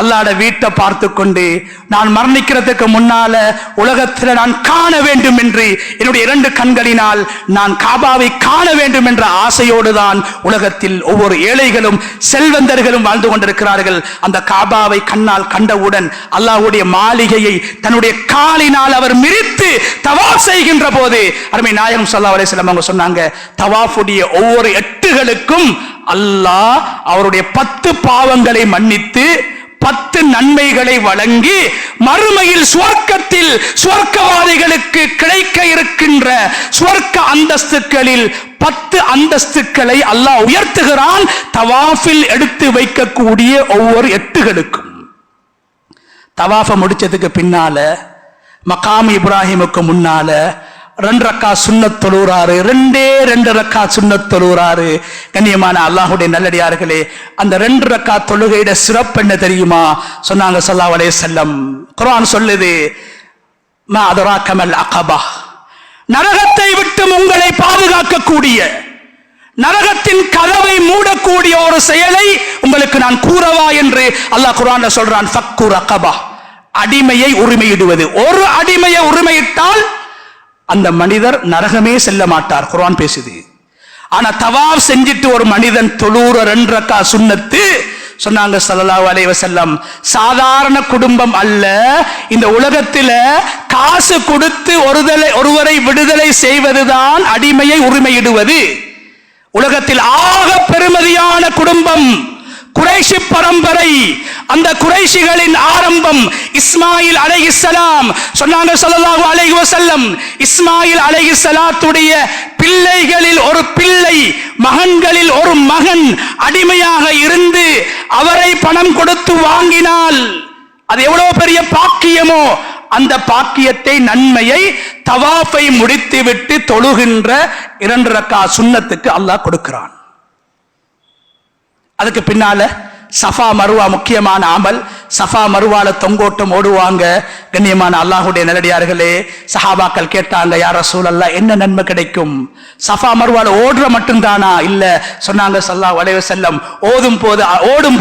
Speaker 2: அல்லாஹ்வுடைய வீட்டை பார்த்து கொண்டு, நான் மரணிக்கிறதுக்கு முன்னால உலகத்தில் நான் காண வேண்டும் என்று என்னுடைய 2 கண்களினால் நான் காபாவை காண வேண்டும் என்ற ஆசையோடு தான் உலகத்தில் ஒவ்வொரு ஏழைகளும் செல்வந்தர்களும் வாழ்ந்து கொண்டிருக்கிறார்கள். அந்த காபாவை கண்ணால் கண்டவுடன் அல்லாஹ்வுடைய மாளிகையை தன்னுடைய காலினால் அவர் மிரித்து தவாஃப் செய்கின்ற போது அருமை நாயகம் ஸல்லல்லாஹு அலைஹி வஸல்லம் அவங்க சொன்னாங்க, தவாஃபுடைய ஒவ்வொரு எட்டுகளுக்கும் அல்லாஹ் அவருடைய 10 பாவங்களை மன்னித்து 10 நன்மைகளை வழங்கி மறுமையில் சுவர்க்கத்தில் சுவர்க்கவாதிகளுக்கு கிடைக்க இருக்கின்ற சுவர்க்க அந்தஸ்துகளில் 10 அந்தஸ்துக்களை அல்லாஹ் உயர்த்துகிறான் தவாஃபில் எடுத்து வைக்கக்கூடிய ஒவ்வொரு எட்டுகளுக்கும். தவாஃப முடிச்சதுக்கு பின்னால மகாம் இப்ராஹிமுக்கு முன்னால 2 ரக்காத் சுன்னத் தொழுறாரு. 2 ரக்காத் சுன்னத் தொழுறாரு. கண்ணியமான அல்லாஹ்வுடைய நல்லடியார்களே, அந்த 2 ரக்காத் தொழுகையிட சிறப்பு என்ன தெரியுமா? சொன்னாங்க ஸல்லல்லாஹு அலைஹி வஸல்லம், குர்ஆன் சொல்லுது, மா அதராக மல் அகபா, நரகத்தை விட்டு உங்களை பாதுகாக்கக்கூடிய, நரகத்தின் கதவை மூடக்கூடிய ஒரு செயலை உங்களுக்கு நான் கூறவா என்று அல்லாஹ் குர்ஆன்ல சொல்றான். ஃபக்கு ரகபா, அடிமையை உரிமையிடுவது. ஒரு அடிமையை உரிமையிட்டால் அந்த மனிதர் நரகமே செல்ல மாட்டார், குர்ஆன் பேசுது. ஆனா தவாஃப் செஞ்சிட்டு ஒரு மனிதன் தொழுற 2 ரக்காத் சுன்னத்து, சொன்னாங்க ஸல்லல்லாஹு அலைஹி வஸல்லம், சாதாரண குடும்பம் அல்ல, இந்த உலகத்தில காசு கொடுத்து ஒருவரை விடுதலை செய்வதுதான் அடிமையை உரிமையிடுவது. உலகத்தில் ஆக பெருமதியான குடும்பம் குறைஷி பரம்பரை. அந்த குறைஷிகளின் ஆரம்பம் இஸ்மாயில் அலைஹிஸ்ஸலாம். சொன்னாங்க ஸல்லல்லாஹு அலைஹி வஸல்லம், இஸ்மாயில் அலைஹிஸ்ஸலாத்துடைய பிள்ளைகளில் ஒரு பிள்ளை, மகன்களில் ஒரு மகன் அடிமையாக இருந்து அவரை பணம் கொடுத்து வாங்கினால் அது எவ்வளவு பெரிய பாக்கியமோ, அந்த பாக்கியத்தை, நன்மையை தவாஃபை முடித்துவிட்டு தொழுகின்ற 2 ரக்காத் சுன்னத்துக்கு அல்லாஹ் கொடுக்கிறான். அதுக்கு பின்னால சஃபா மருவா முக்கியமான அமல். சஃபா மருவால தொங்கோட்டம் ஓடுவாங்க. கண்ணியமான அல்லாஹ்வுடைய நல்லடியார்களே, சஹாபாக்கள் கேட்டாங்க, யா ரசூலல்லாஹ், என்ன நன்மை கிடைக்கும்? சஃபா மருவால ஓடுற மட்டும்தானா? இல்ல. சொன்னாங்க ஸல்லல்லாஹு அலைஹி வஸல்லம், ஓடும்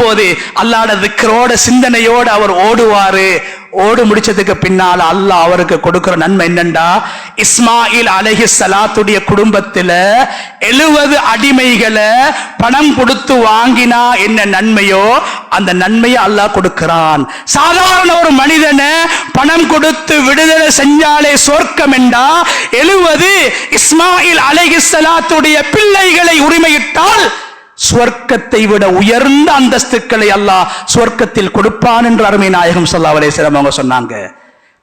Speaker 2: போது அல்லாஹ்வுடைய திக்ரோட, சிந்தனையோட அவர் ஓடுவாரு. ஓடு முடிச்சதுக்கு பின்னால அல்லாஹ் அவருக்கு கொடுக்கிற நன்மை என்னண்டா, இஸ்மாயில் அலைஹிஸ்ஸலாத்துடைய குடும்பத்துல 70 அடிமைகளை பணம் கொடுத்து வாங்கினா என்ன நன்மையோ அந்த நன்மையை அல்லாஹ் கொடுக்கிறான். சாதாரண ஒரு மனிதனை பணம் கொடுத்து விடுதலை செஞ்சாலே சொர்க்கம் என்றா, 70 இஸ்மாயில் அலைஹிஸ்ஸலாத்துடைய பிள்ளைகளை உரிமையிட்டால் சுவர்க்கத்தை விட உயர்ந்த அந்தஸ்துக்களை அல்லாஹ் சுவர்க்கத்தில் கொடுப்பான் என்று அருமை நாயகம் ஸல்லல்லாஹு அலைஹி வஸல்லம் அவங்க சொன்னாங்க.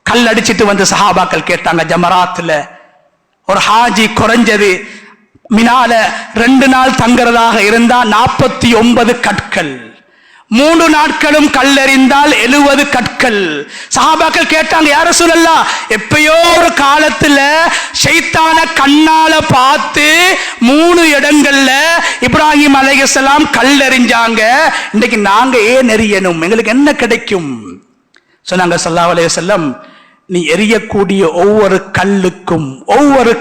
Speaker 2: கல் அடிச்சிட்டு வந்து சஹாபாக்கள் கேட்டாங்க, ஜமராத்துல ஒரு ஹாஜி குறைஞ்சது மினால 2 நாள் தங்குறதாக இருந்தா 49 கற்கள், 3 நாட்களும் கல்லெறிந்தால் 70 கற்கள். சஹாபாக்கள் கேட்டாங்க, யா ரசூலல்லாஹ், எப்பயோ ஒரு காலத்துல ஷைத்தான கண்ணால பார்த்து 3 இடங்கள்ல இப்ராஹிம் அலைஹிஸ்ஸலாம் கல்லெறிஞ்சாங்க, இன்னைக்கு நாங்க ஏன் எறியணும், எங்களுக்கு என்ன கிடைக்கும்? சொன்னாங்க ஸல்லல்லாஹு அலைஹி வஸல்லம், நீ எரியக்கூடிய ஒவ்வொரு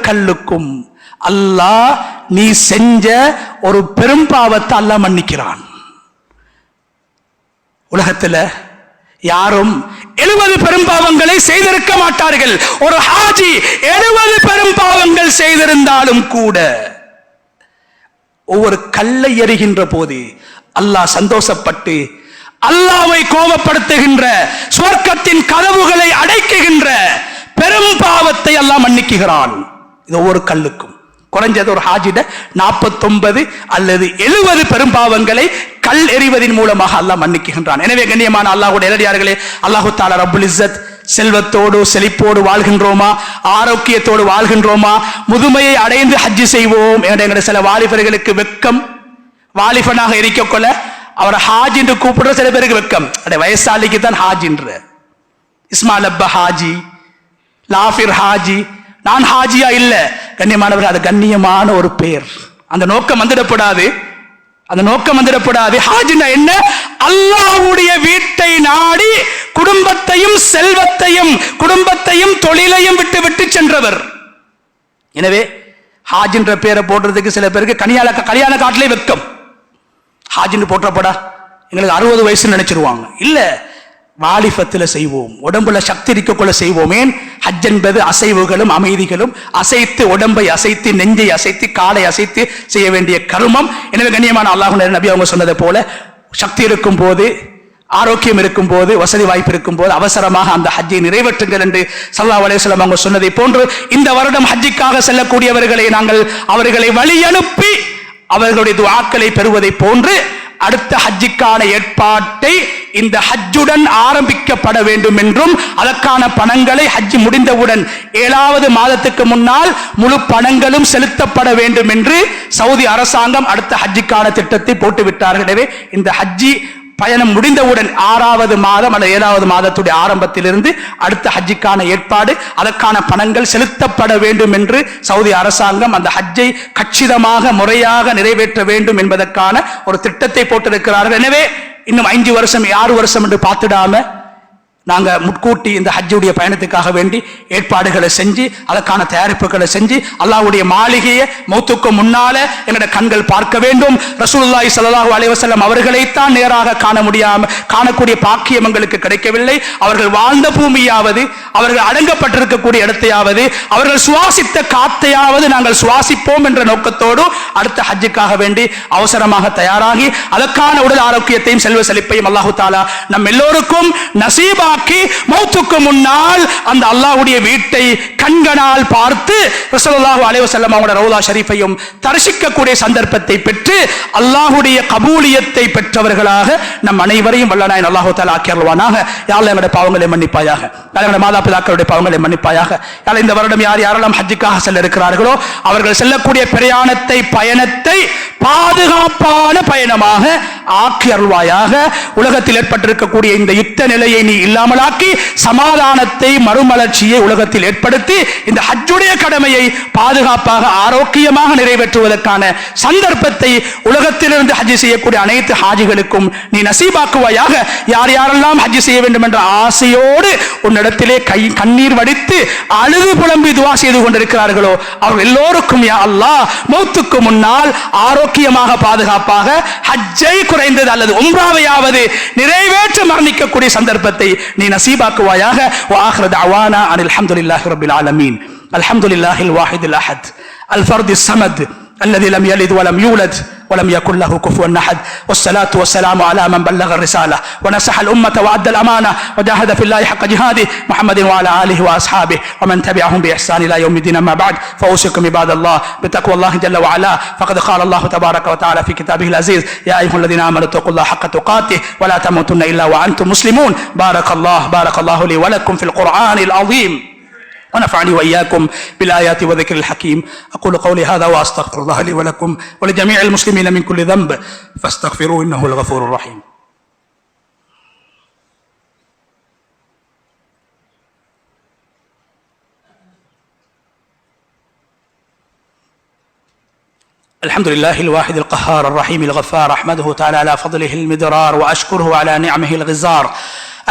Speaker 2: கல்லுக்கும் அல்லாஹ் நீ செஞ்ச ஒரு பெரும் பாவத்தை அல்லாஹ் மன்னிக்கிறான். உலகத்துல யாரும் 70 பெரும் பாவங்களை செய்திருக்க மாட்டார்கள். ஒரு ஹாஜி 70 பெரும் பாவங்கள் செய்திருந்தாலும் கூட ஒவ்வொரு கல்லை எறிகின்ற போது அல்லாஹ் சந்தோஷப்பட்டு அல்லாஹ்வை கோபப்படுத்துகின்ற, சுவர்க்கத்தின் கதவுகளை அடைக்குகின்ற பெரும் பாவத்தை அல்லாஹ் மன்னிக்குகிறான். இது ஒவ்வொரு கல்லுக்கும். குறைஞ்சது ஒரு ஹாஜிட 49 அல்லது 70 பெரும் பாவங்களை கல் எறிவதின் மூலமாக அல்லாஹ் மன்னிக்குகின்றான். எனவே கண்ணியமான அல்லாஹ்வுடைய நல்லடியார்களே, அல்லாஹு தஆலா ரப்புல் இஸ்ஸத் செல்வத்தோடு செழிப்போடு வாழ்கின்றோமா, ஆரோக்கியத்தோடு வாழ்கின்றோமா, முதுமையை அடைந்து ஹஜ்ஜி செய்வோம் என்ற சில வாலிபர்களுக்கு வெக்கம். வாலிபனாக இருக்கொள்ள அவரை ஹாஜ் என்று கூப்பிடுற சில பேருக்கு வெக்கம். வயசாலிக்கு தான் ஹாஜ் என்று. இஸ்மாயில் அப்பா ஹாஜி, லாஃபிர் ஹாஜி, நான் ஹாஜியா இல்ல. கண்ணியமானவர், அது கண்ணியமான ஒரு பெயர். அந்த நோக்கம் வந்துடப்படாது. ஹாஜினா என்ன? அல்லாஹ்வுடைய வீட்டை நாடி குடும்பத்தையும் செல்வத்தையும் தொழிலையும் விட்டு சென்றவர். எனவே ஹாஜ் என்ற பெயரை போடுறதுக்கு சில பேருக்கு கல்யாண காட்டிலே வெக்கம். ஹாஜின்னு போட்டப்படா எங்களுக்கு 60 வயசு நினைச்சிருவாங்க. இல்ல, வாலிபத்துல செய்வோம், உடம்புல சக்தி இருக்கக்குள்ள செய்வோம். ஏன்? ஹஜ் என்பது அசைவுகளும் அமைதிகளும், அசைத்து உடம்பை அசைத்து, நெஞ்சை அசைத்து, காலை அசைத்து செய்ய வேண்டிய கர்மம். எனவே கண்ணியமான அல்லாஹ்வுடைய நபி அவங்க சொன்னதை போல, சக்தி இருக்கும் போது, ஆரோக்கியம் இருக்கும் போது, வசதி வாய்ப்பு இருக்கும் போது அவசரமாக அந்த ஹஜ்ஜை நிறைவேற்றுங்கள் என்று ஸல்லல்லாஹு அலைஹி வஸல்லம் அவங்க சொன்னதை போன்று, இந்த வருடம் ஹஜ்ஜிக்காக செல்லக்கூடியவர்களை நாங்கள் அவர்களை வழி அனுப்பி அவர்களுடைய துஆக்களை பெறுவதை போன்று அடுத்த ஹஜ்ஜிக்கான ஏற்பாட்டை இந்த ஹஜ்ஜுடன் ஆரம்பிக்கப்பட வேண்டும் என்றும், அதற்கான பணங்களை ஹஜ் முடிந்தவுடன் 7வது மாதத்துக்கு முன்னால் முழு பணங்களும் செலுத்தப்பட வேண்டும் என்று சவுதி அரசாங்கம் அடுத்த ஹஜ்ஜிக்கான திட்டத்தை போட்டுவிட்டார்கள். எனவே இந்த ஹஜ்ஜி பயணம் முடிந்தவுடன் 6வது மாதம் அல்லது 7வது மாதத்துடைய ஆரம்பத்திலிருந்து அடுத்த ஹஜ்ஜுக்கான ஏற்பாடு, அதற்கான பணங்கள் செலுத்தப்பட வேண்டும் என்று சவுதி அரசாங்கம் அந்த ஹஜ்ஜை கச்சிதமாக முறையாக நிறைவேற்ற வேண்டும் என்பதற்கான ஒரு திட்டத்தை போட்டிருக்கிறார்கள். எனவே இன்னும் 5 வருஷம் 6 வருஷம் என்று பார்த்துடாம நாங்க முன்கூட்டி இந்த ஹஜ்ஜுடைய பயணத்துக்காக வேண்டி ஏற்பாடுகளை செஞ்சு அதற்கான தயாரிப்புகளை செஞ்சு அல்லாஹ்வுடைய மாளிகையை மௌத்துக்கு முன்னால எங்களுடைய கண்கள் பார்க்க வேண்டும். ரசூலுல்லாஹி ஸல்லல்லாஹு அலைஹி வஸல்லம் அவர்களைத்தான் நேராக காணக்கூடிய பாக்கியம் எங்களுக்கு கிடைக்கவில்லை. அவர்கள் வாழ்ந்த பூமியாவது, அவர்கள் அடங்கப்பட்டிருக்கக்கூடிய இடத்தையாவது, அவர்கள் சுவாசித்த காத்தையாவது நாங்கள் சுவாசிப்போம் என்ற நோக்கத்தோடு அடுத்த ஹஜ்ஜுக்காக வேண்டி அவசரமாக தயாராகி அதற்கான உடல் ஆரோக்கியத்தையும் செல்வ செழிப்பையும் அல்லாஹு தஆலா நம் எல்லோருக்கும் நசீபா மௌத்துக்கு முன்னால் அந்த அல்லாஹ்வுடைய வீட்டை கண்களால் பார்த்து ரசூலுல்லாஹி அலைஹி வஸல்லம் அவருடைய ரவுலா ஷரீஃபையும் தரிசிக்கக்கூடிய சந்தர்ப்பத்தை பெற்று அல்லாஹ்வுடைய கபூலியத்தை பெற்றவர்களாக நம் அனைவரையும் வல்லநாயன் அல்லாஹ் தஆலா ஆக்கியருள்வானாக. யா அல்லாஹ் எங்களுடைய பாவங்களை மன்னிப்பாயாக, எங்களுடைய மாதா பிதாக்களுடைய பாவங்களை மன்னிப்பாயாக. யா அல்லாஹ் இந்த வருடம் யாரெல்லாம் ஹஜ்ஜுக்காக செல்ல இருக்கிறார்களோ அவர்கள் செல்லக்கூடிய பயணத்தை பாதுகாப்பான பயணமாக ஆக்கி அருள்வாயாக. உலகத்தில் ஏற்பட்டிருக்கக்கூடிய இந்த யுத்த நிலையை நீ இல்லாமலாக்கி சமாதானத்தை மறுமலர்ச்சியை உலகத்தில் ஏற்படுத்தி இந்த ஹஜ்ஜுடைய கடமையை பாதுகாப்பாக ஆரோக்கியமாக நிறைவேற்றுவதற்கான சந்தர்ப்பத்தை உலகத்திலிருந்து ஹஜ் செய்யக்கூடிய அனைத்து ஹாஜிகளுக்கும் நீ நசீபாக்குவாயாக. யாரெல்லாம் ஹஜ் செய்ய வேண்டும் என்ற ஆசையோடு உன்னிடத்திலே கண்ணீர் வடித்து அழுது புலம்பி துஆ செய்து கொண்டிருக்கிறார்களோ அவர்கள் எல்லோருக்கும் யா அல்லாஹ் மௌத்துக்கு முன்னால் ஆரோக்கியமாக பாதுகாப்பாக ஹஜ்ஜை குறைந்தது அல்லது உம்ராவையாவது நிறைவேற்ற மரணிக்கக்கூடிய சந்தர்ப்பத்தை நீ நசீபாக்குவாயாக. وآخر دعوانا أن الحمد لله رب العالمين. الحمد لله الواحد الأحد الفرد الصمد الذي لم يلد ولم يولد ولم يكن له كفوا أحد. والصلاة والسلام على من بلغ الرسالة ونصح الأمة وأدى الأمانة وجاهد في الله حق جهاده محمد وعلى آله وأصحابه ومن تبعهم بإحسان إلى يوم الدين. أما بعد فأوصيكم عباد الله بتقوى الله جل وعلا. فقد قال الله تبارك وتعالى في كتابه العزيز يا أيها الذين آمنوا اتقوا الله حق تقاته ولا تموتن إلا وأنتم مسلمون. بارك الله لي ولكم في القرآن العظيم ونفعني وإياكم بالآيات وذكر الحكيم. أقول قولي هذا وأستغفر الله لي ولكم ولجميع المسلمين من كل ذنب فاستغفروه إنه الغفور الرحيم. الحمد لله الواحد القهار الرحيم الغفار. أحمده تعالى على فضله المدرار وأشكره على نعمه الغزار.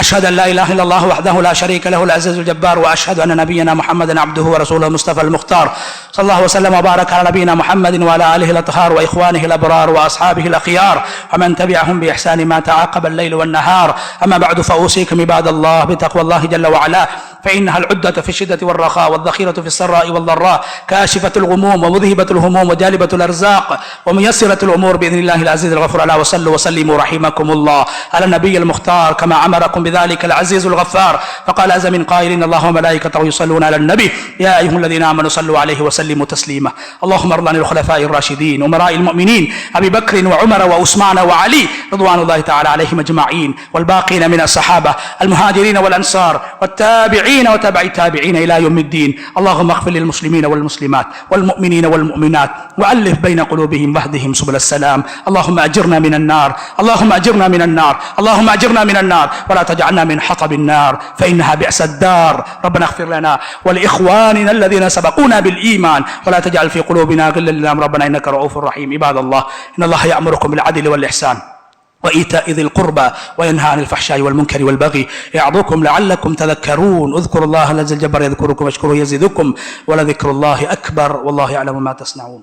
Speaker 2: أشهد أن لا إله إلا الله وحده لا شريك له العزيز الجبار. وأشهد أن نبينا محمدا عبده ورسوله المصطفى المختار. صلى الله وسلم وبارك على نبينا محمد وعلى آله الأطهار وإخوانه الأبرار وأصحابه الأخيار ومن تبعهم بإحسان ما تعاقب الليل والنهار. أما بعد فأوصيكم عباد الله بتقوى الله جل وعلا فإنها العدة في الشدة والرخاء والذخيرة في السراء والضراء كاشفة الغموم ومذهبة الهموم وجالبة الأرزاق وميسرة الأمور بإذن الله العزيز الغفور. ألا وصلوا وسلموا رحمكم الله على النبي المختار كما أمركم بذلك العزيز الغفار. فقال عز من قائل إن الله وملائكته يصلون على النبي يا أيها الذين آمنوا صلوا عليه وسلموا تسليما. اللهم ارض عن الخلفاء الراشدين أمراء المؤمنين أبي بكر وعمر وعثمان وعلي رضوان الله تعالى عليهم أجمعين والباقين من الصحابة المهاجرين والأنصار والتابعين وتبع التابعين إلى يوم الدين. اللهم اغفر للمسلمين والمسلمات والمؤمنين والمؤمنات وألف بين قلوبهم واهدهم سبل السلام. اللهم أجرنا من النار اللهم أجرنا من النار اللهم أجرنا من النار ولا تجعلنا من حطب النار فإنها بئس الدار. ربنا اغفر لنا ولإخواننا الذين سبقونا بالإيمان ولا تجعل في قلوبنا غلا لنا ربنا إنك رؤوف رحيم. عباد الله إن الله يأمركم بالعدل والإحسان وإيتاء ذي القربى وينهى عن الفحشاء والمنكر والبغي يعظكم لعلكم تذكرون. اذكروا الله العز الجبار يذكركم واشكروه يزدكم ولذكر الله أكبر والله يعلم ما تصنعون.